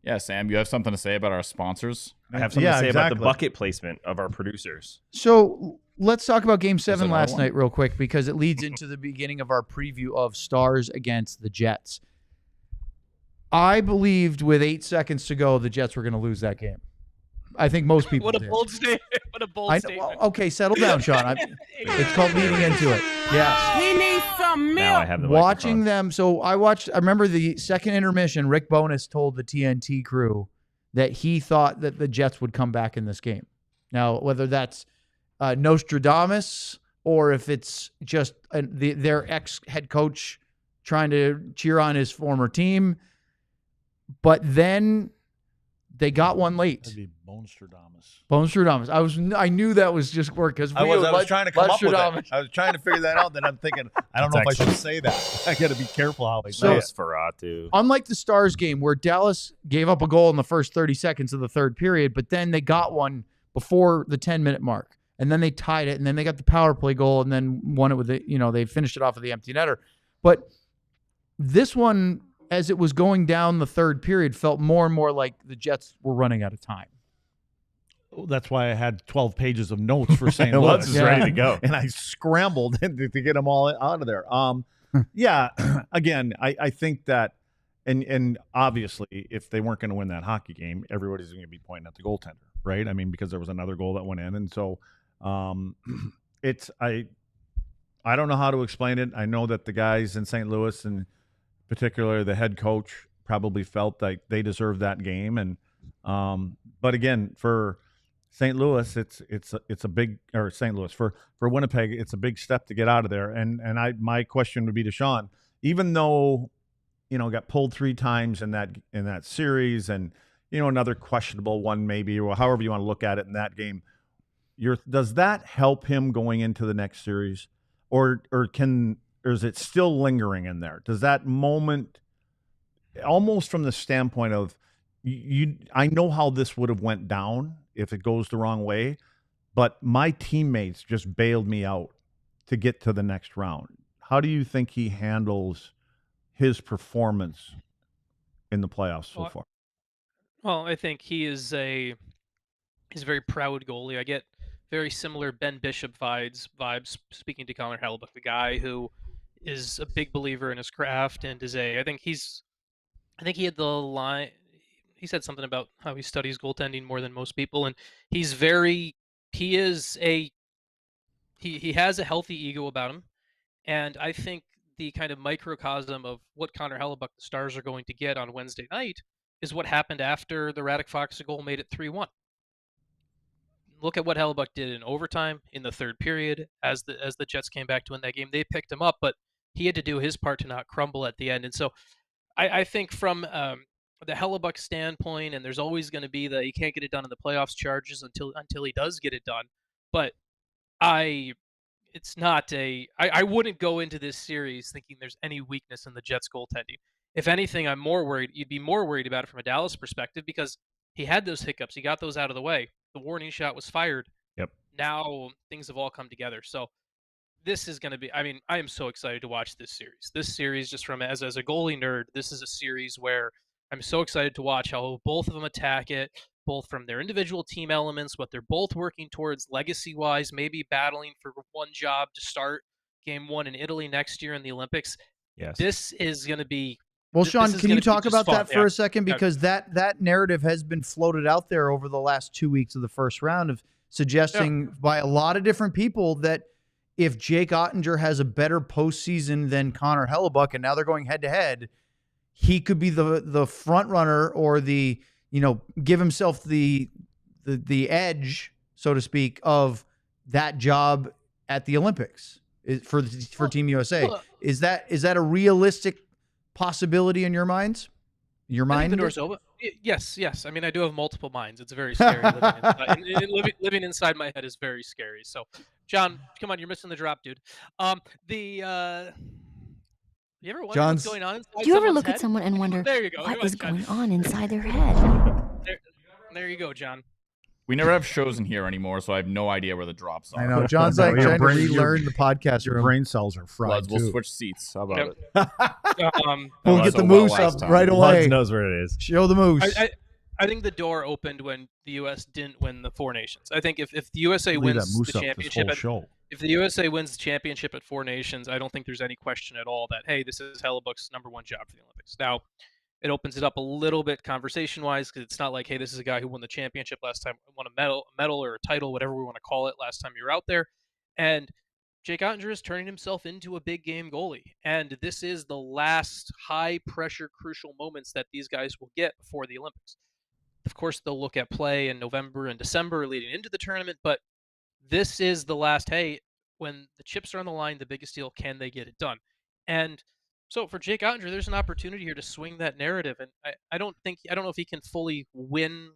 Yeah, Sam, you have something to say about our sponsors? I have something to say about the bucket placement of our producers. So let's talk about Game 7 another last one? night real quick because it leads into the beginning of our preview of Stars against the Jets. I believed with 8 seconds to go the Jets were going to lose that game. I think most people What a did. bold statement. What a bold statement. Okay, settle down, Sean. It's called leading into it. Yes. He needs some Now I milk. have the Watching microphone. them. So I remember the second intermission, Rick Bowness told the TNT crew that he thought that the Jets would come back in this game. Now, whether that's Nostradamus or if it's just their ex-head coach trying to cheer on his former team. But then they got one late. That'd be Bonstradamus. Bonstradamus. I knew that was just work because I was trying to come up with it. I was trying to figure that out. Then I'm thinking, I don't know if I should say that. I got to be careful how I say it. Nosferatu. Unlike the Stars game where Dallas gave up a goal in the first 30 seconds of the third period, but then they got one before the 10-minute mark, and then they tied it, and then they got the power play goal, and then won it with they finished it off with the empty netter. But this one, as it was going down the third period, felt more and more like the Jets were running out of time. That's why I had 12 pages of notes for St. Luds Louis. is ready to go. And I scrambled to get them all out of there. Yeah, again, I think that, and obviously, if they weren't going to win that hockey game, everybody's going to be pointing at the goaltender, right? I mean, because there was another goal that went in. And so I don't know how to explain it. I know that the guys in St. Louis, and particularly the head coach, probably felt like they deserved that game. And but again, for St. Louis, it's a big, or St. Louis for Winnipeg, it's a big step to get out of there. And my question would be to Sean, even though got pulled 3 times in that series, and another questionable one maybe, or however you want to look at it in that game, does that help him going into the next series, or is it still lingering in there? Does that moment, almost from the standpoint of I know how this would have went down if it goes the wrong way, but my teammates just bailed me out to get to the next round. How do you think he handles his performance in the playoffs so far? Well, I think he's a very proud goalie. I get very similar Ben Bishop vibes speaking to Connor Hellebuyck, the guy who is a big believer in his craft and I think he had the line. He said something about how he studies goaltending more than most people, and he has a healthy ego about him, and I think the kind of microcosm of what Connor Hellebuyck, the Stars, are going to get on Wednesday night is what happened after the Radek Fox goal made it 3-1. Look at what Hellebuyck did in overtime in the third period as the Jets came back to win that game. They picked him up, but he had to do his part to not crumble at the end. And so I think from the Hellebuyck standpoint, and there's always going to be he can't get it done in the playoffs charges until he does get it done. But I wouldn't go into this series thinking there's any weakness in the Jets goaltending. If anything, I'm more worried. You'd be more worried about it from a Dallas perspective because he had those hiccups. He got those out of the way. The warning shot was fired. Yep. Now things have all come together. So this is going to be, I am so excited to watch this series. This series, just from as a goalie nerd, this is a series where I'm so excited to watch how both of them attack it, both from their individual team elements, what they're both working towards legacy-wise, maybe battling for one job to start Game 1 in Italy next year in the Olympics. Yes. This is going to be... Well, Sean, can you talk about that for a second? Yeah. Because that narrative has been floated out there over the last 2 weeks of the first round of suggesting by a lot of different people that if Jake Ottinger has a better postseason than Connor Hellebuck, and now they're going head to head, he could be the front runner or the, give himself the edge, so to speak, of that job at the Olympics for Team USA. Is that a realistic possibility in your minds? Your mind? I think the door's open. Yes. I mean, I do have multiple minds. It's very scary. Living inside my head is very scary. So, John, come on, you're missing the drop, dude. You ever wonder what's going on inside? Do you ever someone's look head? at someone and wonder what is John. going on inside their head? There you go, John. We never have shows in here anymore, so I have no idea where the drops are. I know. John's like trying to relearn the podcast. Your brain cells are fried. We'll switch seats. How about it? We'll get the moose up right away. Luds knows where it is. Show the moose. I think the door opened when the U.S. didn't win the Four Nations. I think if the USA wins the championship, if the USA wins the championship at Four Nations, I don't think there's any question at all that, hey, this is Hellebuck's number one job for the Olympics. Now, it opens it up a little bit conversation-wise because it's not like, hey, this is a guy who won the championship last time, won a medal or a title, whatever we want to call it, last time you were out there. And Jake Ottinger is turning himself into a big game goalie. And this is the last high-pressure, crucial moments that these guys will get before the Olympics. Of course, they'll look at play in November and December leading into the tournament, but this is the last, hey, when the chips are on the line, the biggest deal, can they get it done? And so for Jake Ottinger, there's an opportunity here to swing that narrative, and I don't know if he can fully win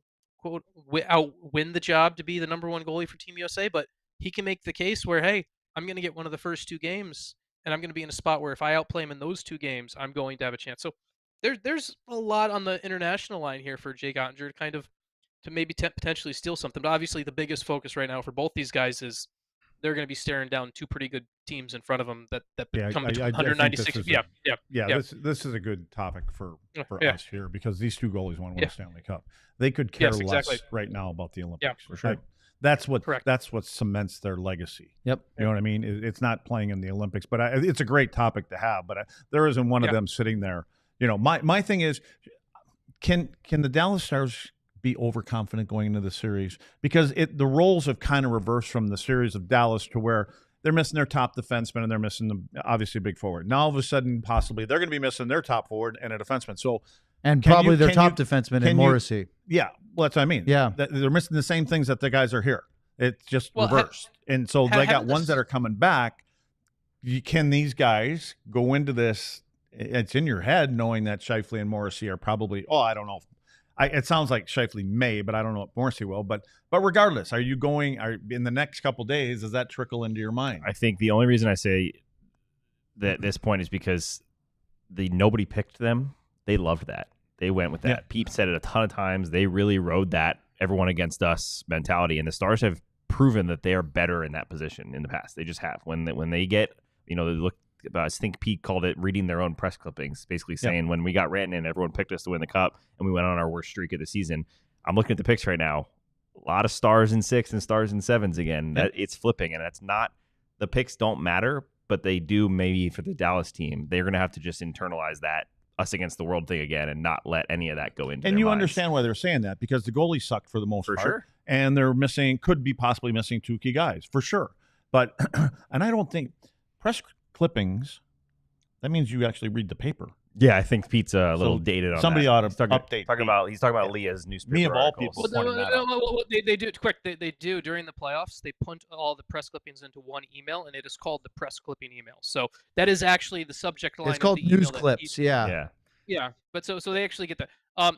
the job to be the number one goalie for Team USA, but he can make the case where, hey, I'm going to get one of the first two games, and I'm going to be in a spot where if I outplay him in those two games, I'm going to have a chance. So there's a lot on the international line here for Jake Ottinger to maybe potentially steal something. But obviously, the biggest focus right now for both these guys is they're going to be staring down two pretty good teams in front of them that come between 196. This is a good topic for us here because these two goalies want to win a Stanley Cup. They could care less right now about the Olympics. For sure. That's what cements their legacy. Yep. You know what I mean? It's not playing in the Olympics, but it's a great topic to have. But there isn't one of them sitting there. My thing is, can the Dallas Stars be overconfident going into the series? Because the roles have kind of reversed from the series of Dallas to where they're missing their top defenseman and they're missing obviously a big forward. Now all of a sudden, possibly they're going to be missing their top forward and a defenseman. So probably their top defenseman in Morrissey. Yeah, well, that's what I mean. Yeah, they're missing the same things that the guys are here. It's just reversed, and so they got ones that are coming back. Can these guys go into this? It's in your head knowing that Scheifele and Morrissey are probably. Oh, I don't know. It sounds like Scheifele may, but I don't know if Morrissey will. But regardless, are you going? In the next couple of days? Does that trickle into your mind? I think the only reason I say that at this point is because nobody picked them. They loved that. They went with that. Yeah. Pete said it a ton of times. They really rode that everyone against us mentality, and the Stars have proven that they are better in that position in the past. They just have. When they get, they look. I think Pete called it reading their own press clippings, basically saying when we got Rantanen, everyone picked us to win the Cup, and we went on our worst streak of the season. I'm looking at the picks right now. A lot of stars in 6 and stars in 7s again. That it's flipping, and that's not – the picks don't matter, but they do maybe for the Dallas team. They're going to have to just internalize that us against the world thing again and not let any of that go into and their you minds. Understand why they're saying that because the goalie sucked for the most part. Sure. And they're could be possibly missing 2 key guys for sure. But and I don't think press clippings – that means you actually read the paper. Yeah, I think Pete's a little dated on somebody that. ought to update. He's talking about Leah's newspaper. Me of all articles. people pointing that out. They do quick. They do during the playoffs. They punt all the press clippings into one email, and it is called the press clipping email. So that is actually the subject line. It's called news clips. Yeah. But so they actually get that.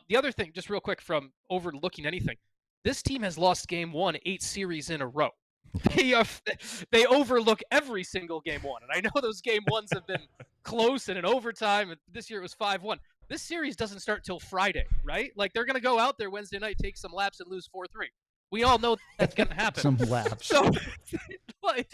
The other thing, just real quick, from overlooking anything, this team has lost Game 1 8 series in a row. They overlook every single Game 1, and I know those Game 1s have been close and in overtime. And this year it was 5-1. This series doesn't start till Friday, right? Like they're gonna go out there Wednesday night, take some laps, and lose 4-3. We all know that's gonna happen. Some laps. So,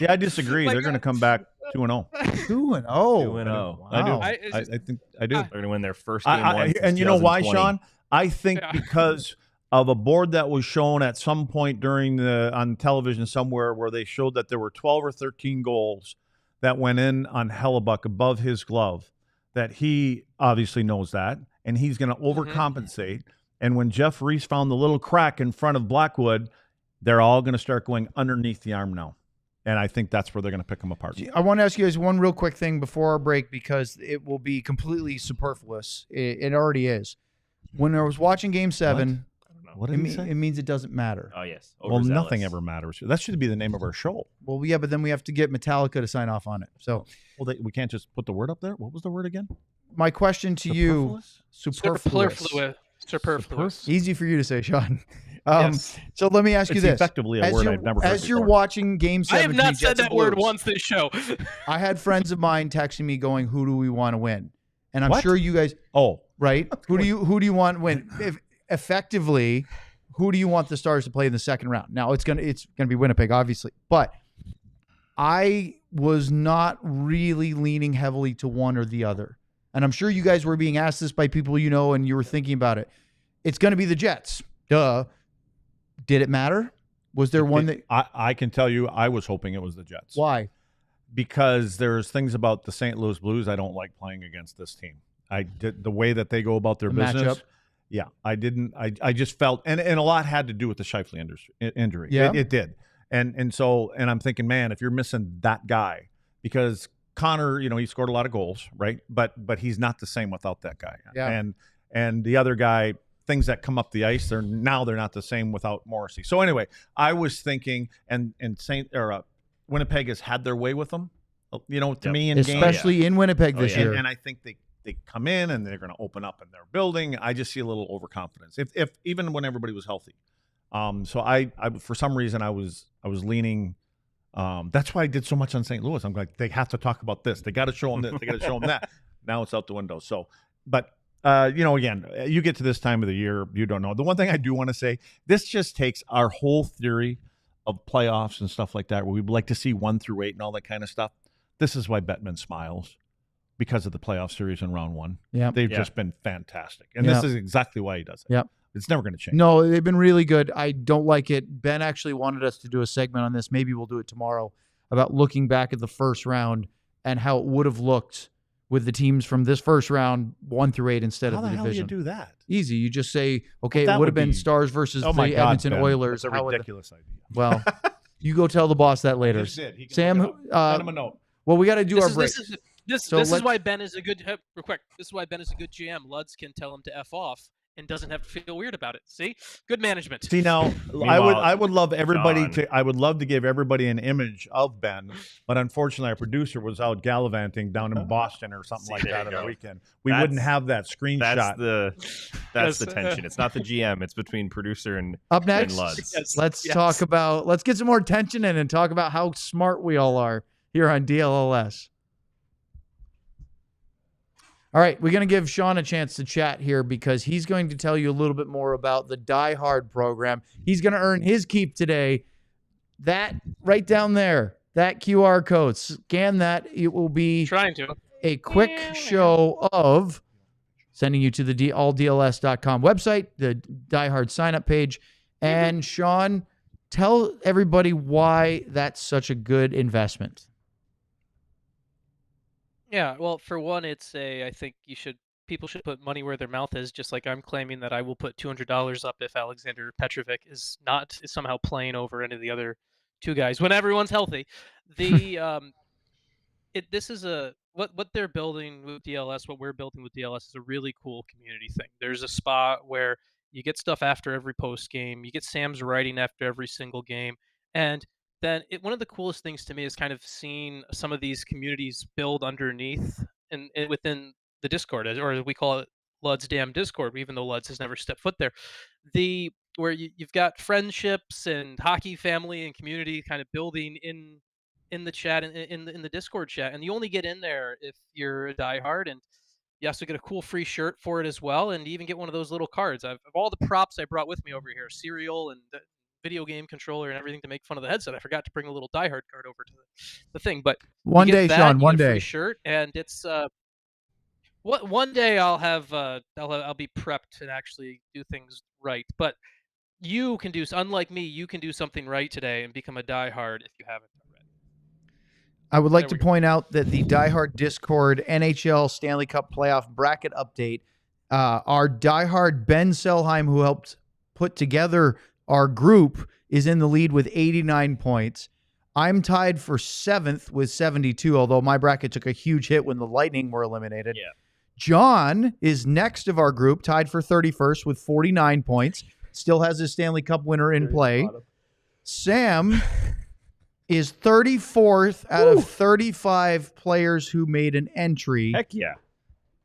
I disagree. They're gonna come back 2-0. 2-0. 2-0. Wow. I think I do. They're gonna win their first game. And you know why, Sean? I think because of a board that was shown at some point on television somewhere where they showed that there were 12 or 13 goals that went in on Hellebuck above his glove, that he obviously knows that, and he's going to overcompensate. And when Jeff Reese found the little crack in front of Blackwood, they're all going to start going underneath the arm now. And I think that's where they're going to pick them apart. I want to ask you guys one real quick thing before our break, because it will be completely superfluous. It already is. When I was watching Game 7, What did he say? it means it doesn't matter. Oh, yes. Well, nothing ever matters. That should be the name of our show. Well, yeah, but then we have to get Metallica to sign off on it. So, we can't just put the word up there? What was the word again? my question to you, superfluous. Easy for you to say, Sean. Yes. So let me ask you It's this. effectively a word I've never heard As you're before. watching Game 7, I have not said Jets and that word Blues, once this show. I had friends of mine texting me going, who do we want to win? And I'm What? sure you guys, right? Who do you want to win? Effectively, who do you want the Stars to play in the second round? Now it's gonna be Winnipeg, obviously, but I was not really leaning heavily to one or the other. And I'm sure you guys were being asked this by people you know, and you were thinking about it. It's going to be the Jets. Duh. Did it matter? Was there one that I can tell you I was hoping it was the Jets. Why? Because there's things about the St. Louis Blues I don't like playing against this team. I did the way that they go about their business. Matchup? Yeah, I didn't. I just felt, and a lot had to do with the Scheifele injury. Yeah. It did. And I'm thinking, man, if you're missing that guy, because Connor, he scored a lot of goals, right? But he's not the same without that guy. Yeah. And the other guy, things that come up the ice, they're not the same without Morrissey. So anyway, I was thinking, and Winnipeg has had their way with them, to me in especially in Winnipeg this games. year. And I think they come in and they're going to open up in their building. I just see a little overconfidence. If even when everybody was healthy. So I for some reason I was leaning. That's why I did so much on St. Louis. I'm like, they have to talk about this. They got to show them this. They got to show them that. Now it's out the window. So, but again, you get to this time of the year, you don't know. The one thing I do want to say, this just takes our whole theory of playoffs and stuff like that, where we'd like to see 1 through 8 and all that kind of stuff. This is why Bettman smiles, because of the playoff series in round 1. Yeah, they've just been fantastic, and this is exactly why he does it. Yep. It's never going to change. No, they've been really good. I don't like it. Ben actually wanted us to do a segment on this. Maybe we'll do it tomorrow, about looking back at the first round and how it would have looked with the teams from this first round 1 through 8 instead of the division. How the hell do you do that? Easy. You just say, okay, That it would have would been be- Stars versus Oh the my God, Edmonton Ben. Oilers. That's a How would the- ridiculous idea. Well, you go tell the boss that later. Just did. He can Sam, look it up. Send him a note. well, we got to do our break. This So is let's- why Ben is a good real quick. This is why Ben is a good GM. Luds can tell him to F off and doesn't have to feel weird about it. See? Good management. See, now I would love everybody I would love to give everybody an image of Ben, but unfortunately our producer was out gallivanting down in Boston or something like that on the weekend. We wouldn't have that screenshot. That's the tension. It's not the GM. It's between producer and Up next, Luds. let's get some more tension in and talk about how smart we all are here on DLLS. All right, we're going to give Sean a chance to chat here because he's going to tell you a little bit more about the Die Hard program. He's going to earn his keep today. That right down there, that QR code, scan that. It will be a quick show of sending you to the alldls.com website, the Die Hard sign-up page. And Sean, tell everybody why that's such a good investment. Yeah, well, for one, I think people should put money where their mouth is, just like I'm claiming that I will put $200 up if Alexander Petrovic is somehow playing over any of the other two guys when everyone's healthy. What they're building with DLS, what we're building with DLS is a really cool community thing. There's a spot where you get stuff after every post game, you get Sam's writing after every single game, and then one of the coolest things to me is kind of seeing some of these communities build underneath and within the Discord, or we call it Lud's Damn Discord, even though Lud's has never stepped foot there. Where you've got friendships and hockey family and community kind of building in the chat, in the Discord chat, and you only get in there if you're a diehard, and you also get a cool free shirt for it as well, and you even get one of those little cards. Of all the props I brought with me over here, cereal and video game controller and everything to make fun of the headset, I forgot to bring a little Die Hard card over to the thing. But one day, Sean, one day, free shirt, and it's one day I'll be prepped and actually do things right. But you can unlike me, you can do something right today and become a Die Hard if you haven't already. I would like to point out that the Die Hard Discord NHL Stanley Cup Playoff bracket update, our Die Hard Ben Selheim, who helped put together our group, is in the lead with 89 points. I'm tied for 7th with 72, although my bracket took a huge hit when the Lightning were eliminated. Yeah. John is next of our group, tied for 31st with 49 points. Still has his Stanley Cup winner in play. Sam is 34th out of 35 players who made an entry. Heck yeah.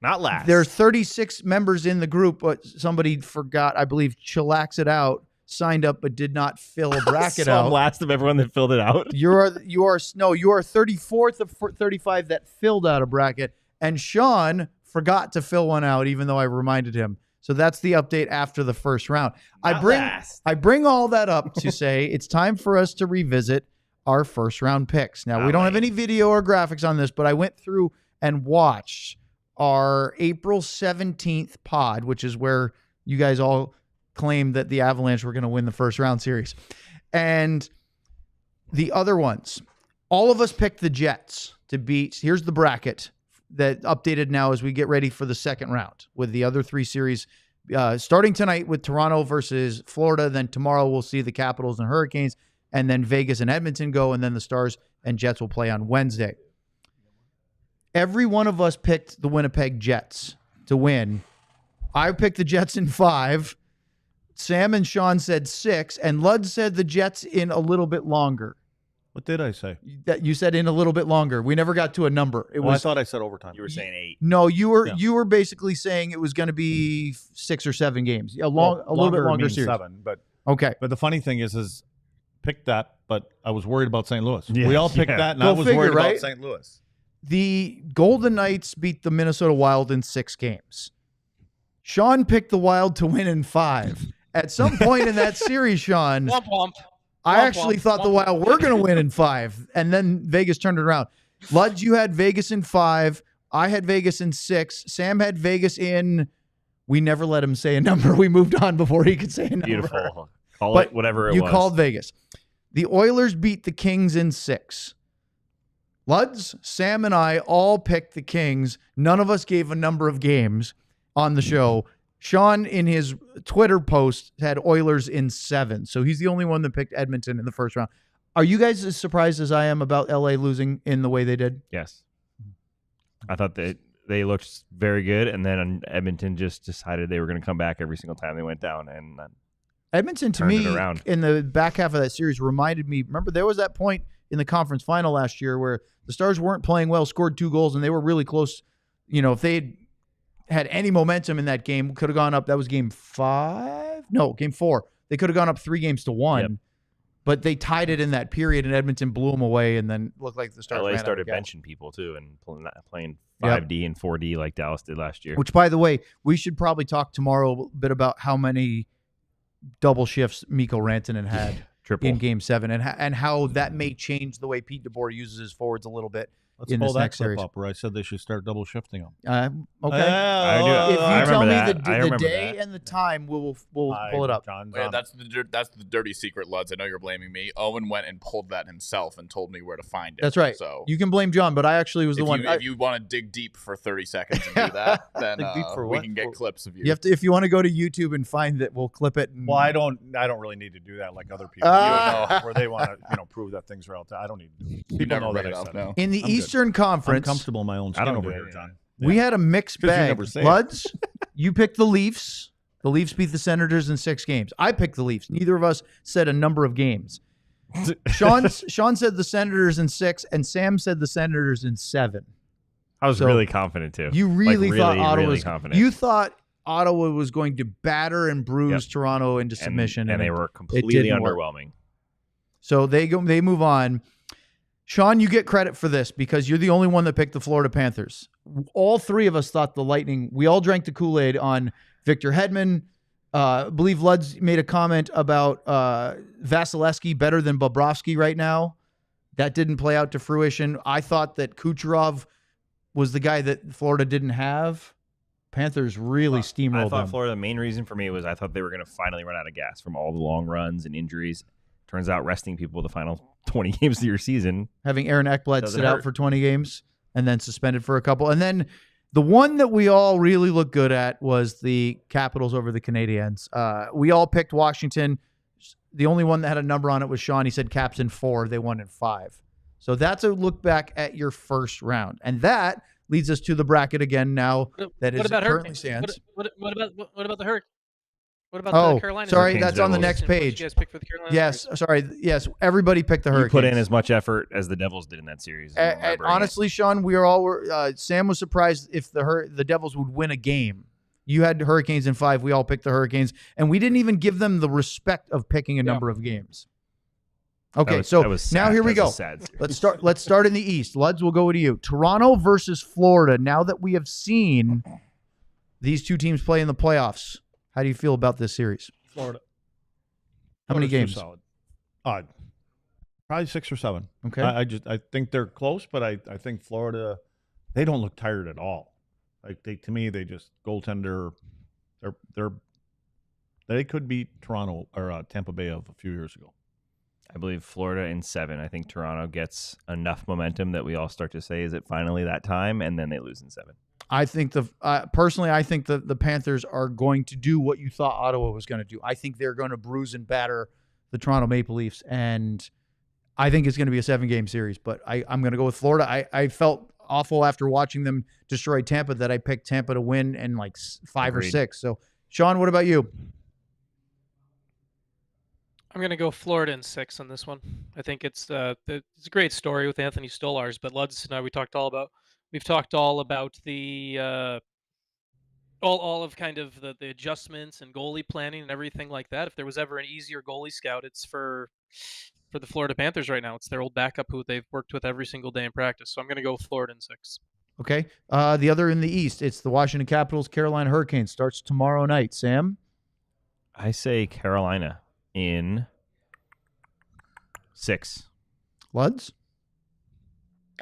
Not last. There's 36 members in the group, but somebody forgot, I believe, chillax it out, signed up but did not fill a bracket so out. I'm last of everyone that filled it out. You are 34th of 35 that filled out a bracket, and Sean forgot to fill one out, even though I reminded him. So that's the update after the first round. I bring all that up to say it's time for us to revisit our first round picks. Now, we don't have any video or graphics on this, but I went through and watched our April 17th pod, which is where you guys all claimed that the Avalanche were going to win the first round series. And the other ones, all of us picked the Jets to beat. Here's the bracket that updated now as we get ready for the second round with the other 3 series starting tonight with Toronto versus Florida. Then tomorrow we'll see the Capitals and Hurricanes, and then Vegas and Edmonton go, and then the Stars and Jets will play on Wednesday. Every one of us picked the Winnipeg Jets to win. I picked the Jets in 5. Sam and Sean said 6, and Lud said the Jets in a little bit longer. What did I say? That you said in a little bit longer. We never got to a number. I thought I said overtime. You were saying 8. No, you were basically saying it was going to be 6 or 7 games. A little bit longer series. 7, but okay. But the funny thing is picked that, but I was worried about St. Louis. Yeah, we all picked that, and Go I was figure, worried right? about St. Louis. The Golden Knights beat the Minnesota Wild in 6 games. Sean picked the Wild to win in 5. At some point in that series, Sean, Womp womp. I actually thought the Wild were going to win in 5, and then Vegas turned it around. Luds, you had Vegas in 5. I had Vegas in 6. Sam had Vegas in. We never let him say a number. We moved on before he could say a number. Beautiful. Call it whatever it was. You called Vegas. The Oilers beat the Kings in 6. Luds, Sam, and I all picked the Kings. None of us gave a number of games on the show. Sean, in his Twitter post, had Oilers in 7. So he's the only one that picked Edmonton in the first round. Are you guys as surprised as I am about LA losing in the way they did? Yes. I thought that they looked very good, and then Edmonton just decided they were going to come back every single time they went down. And Edmonton, to me, in the back half of that series, reminded me, remember there was that point in the conference final last year where the Stars weren't playing well, scored 2 goals, and they were really close. You know, if they had any momentum in that game, could have gone up. That was game 5? No, game 4. They could have gone up 3-1. Yep. But they tied it in that period, and Edmonton blew them away, and then looked like the Stars LA ran started out of gas. benching people, too, and playing 5D and 4D like Dallas did last year. Which, by the way, we should probably talk tomorrow a bit about how many double shifts Mikko Rantanen had in Game 7 and how that may change the way Pete DeBoer uses his forwards a little bit. Let's in pull this that next clip series. up where I said they should start double shifting them. Okay. I If you tell me the day that. and the time, we'll pull it up. Yeah, that's the dirty secret, Luds. I know you're blaming me. Owen went and pulled that himself and told me where to find it. That's right. So you can blame John, but I actually was the one. If you want to dig deep for 30 seconds and do that, then we can get clips of you. You have to, if you want to go to YouTube and find it, we'll clip it. Well, I don't really need to do that like other people do, where they want to prove that things are out. I don't need to do it. People know that I said it. In the Eastern Conference, I'm comfortable in my own skin over here, John. We had a mixed bag. You Luds, you picked the Leafs. The Leafs beat the Senators in 6 games. I picked the Leafs. Neither of us said a number of games. Sean said the Senators in 6, and Sam said the Senators in 7. I was really confident, too. You really thought Ottawa was confident. You thought Ottawa was going to batter and bruise Toronto into submission. And they were completely underwhelming. So they move on. Sean, you get credit for this because you're the only one that picked the Florida Panthers. All 3 of us thought the Lightning, we all drank the Kool-Aid on Victor Hedman. I believe Luds made a comment about Vasilevsky better than Bobrovsky right now. That didn't play out to fruition. I thought that Kucherov was the guy that Florida didn't have. Panthers really steamrolled them. I thought Florida, the main reason for me was I thought they were going to finally run out of gas from all the long runs and injuries. Turns out resting people the final 20 games of your season. Having Aaron Ekblad sit out for 20 games and then suspended for a couple. And then the one that we all really looked good at was the Capitals over the Canadiens. We all picked Washington. The only one that had a number on it was Sean. He said Caps in 4. They won in 5. So that's a look back at your first round. And that leads us to the bracket again now that is currently stands. What about the Hurricane? What about the Carolina? Sorry, Hurricanes that's on the Devils. next page. What did you guys pick for the Carolina? Yes, sorry. Yes, everybody picked the You Hurricanes. put in as much effort as the Devils did in that series. And honestly, Sean, we are all Sam was surprised if the Devils would win a game. You had the Hurricanes in 5. We all picked the Hurricanes, and we didn't even give them the respect of picking a number of games. Okay, so now here we go. Let's start in the East. Luds, we'll go to you. Toronto versus Florida. Now that we have seen these two teams play in the playoffs, how do you feel about this series? Florida. How many games? Solid. Probably 6 or 7. Okay. I think they're close, but I think Florida, they don't look tired at all. Like to me, they just goaltender. They could beat Toronto or Tampa Bay of a few years ago. I believe Florida in 7. I think Toronto gets enough momentum that we all start to say, is it finally that time? And then they lose in 7. I think personally, I think the Panthers are going to do what you thought Ottawa was going to do. I think they're going to bruise and batter the Toronto Maple Leafs, and I think it's going to be a 7-game series. But I'm going to go with Florida. I felt awful after watching them destroy Tampa that I picked Tampa to win in like 5 or 6. So, Sean, what about you? I'm going to go Florida in 6 on this one. I think it's a great story with Anthony Stolarz, but Luds and I, we've talked all about the all of kind of the adjustments and goalie planning and everything like that. If there was ever an easier goalie scout, it's for the Florida Panthers right now. It's their old backup who they've worked with every single day in practice. So I'm going to go Florida in 6. Okay. The other in the East, it's the Washington Capitals, Carolina Hurricanes. Starts tomorrow night. Sam? I say Carolina in 6. Luds?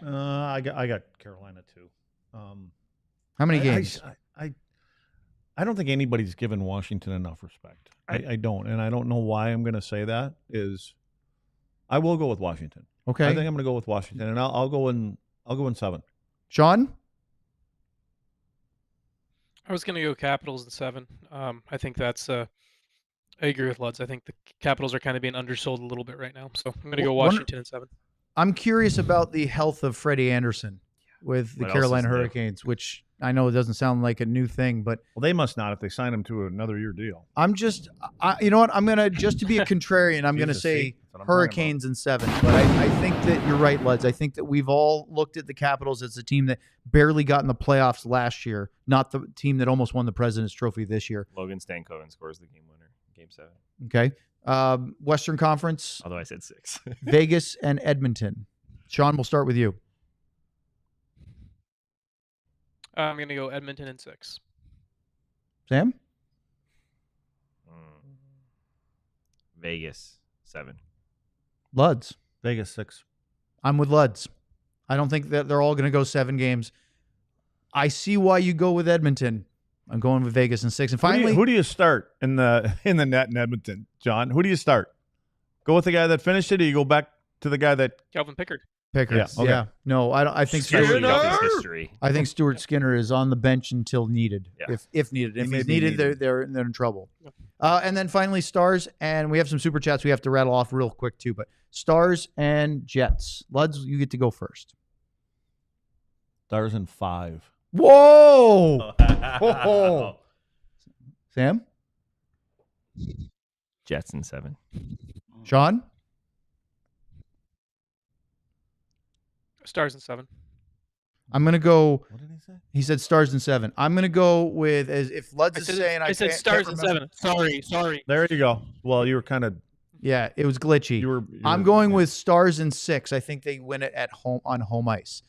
I got Carolina too. How many games? I don't think anybody's given Washington enough respect. I don't, and I don't know why I'm going to say that. I will go with Washington. Okay, I think I'm going to go with Washington, and I'll go in 7. Sean? I was going to go Capitals in 7. I think that's I agree with Luds. I think the Capitals are kind of being undersold a little bit right now. So I'm going to go Washington in 7. I'm curious about the health of Freddie Andersen with the Carolina Hurricanes, which I know it doesn't sound like a new thing, but they must not if they sign him to another year deal. I'm just, you know what? I'm gonna just to be a contrarian. I'm gonna say Hurricanes in 7. But I think that you're right, Luds. I think that we've all looked at the Capitals as a team that barely got in the playoffs last year, not the team that almost won the President's Trophy this year. Logan Stankoven scores the game winner, Game 7. Okay. Western Conference. Although I said 6. Vegas and Edmonton. Sean, we'll start with you. I'm going to go Edmonton in 6. Sam? Vegas 7. Luds. Vegas 6. I'm with Luds. I don't think that they're all going to go 7 games. I see why you go with Edmonton. I'm going with Vegas in 6. And finally, who do you start in the net in Edmonton, John? Who do you start? Go with the guy that finished it, or you go back to the guy that Calvin Pickard? Pickard. Yeah. Okay. Yeah. No, I think History. I think Stuart Skinner is on the bench until needed. Yeah. If needed. If He may he's be needed, needed. they're in trouble. And then finally Stars, and we have some super chats we have to rattle off real quick too, but Stars and Jets. Luds, you get to go first. Stars in 5. Whoa! Oh. Sam? Jets in 7. Sean? Stars in 7. I'm going to go. What did he say? He said Stars in 7. I'm going to go with, as if Luds is saying, I said Stars in 7. Sorry. There you go. Well, you were kind of. Yeah, it was glitchy. I'm going with Stars in 6. I think they win it at home on home ice.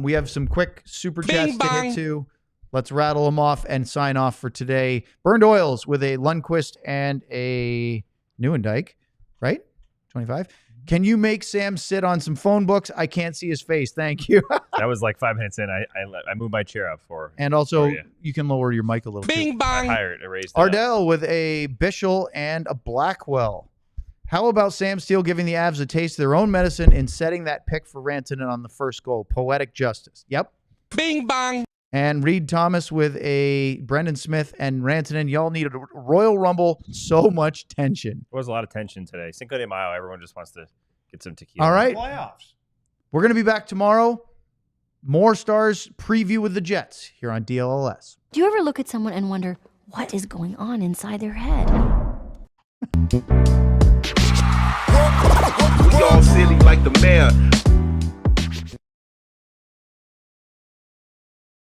We have some quick super chats to get to. Let's rattle them off and sign off for today. Burned Oils with a Lundqvist and a Neuendijk, right? 25. Can you make Sam sit on some phone books? I can't see his face. Thank you. That was like 5 minutes in. I moved my chair up for. And also, for you can lower your mic a little bit. Higher, erased it Ardell with a Bischel and a Blackwell. How about Sam Steele giving the Avs a taste of their own medicine in setting that pick for Rantanen on the first goal? Poetic justice. Yep. Bing bang. and Reed Thomas with a Brendan Smith and Rantanen. Y'all need a Royal Rumble. So much tension. There was a lot of tension today. Cinco de Mayo. Everyone just wants to get some tequila. All right. Playoffs. We're going to be back tomorrow. More Stars preview with the Jets here on DLLS. Do you ever look at someone and wonder what is going on inside their head? We all silly like the mayor.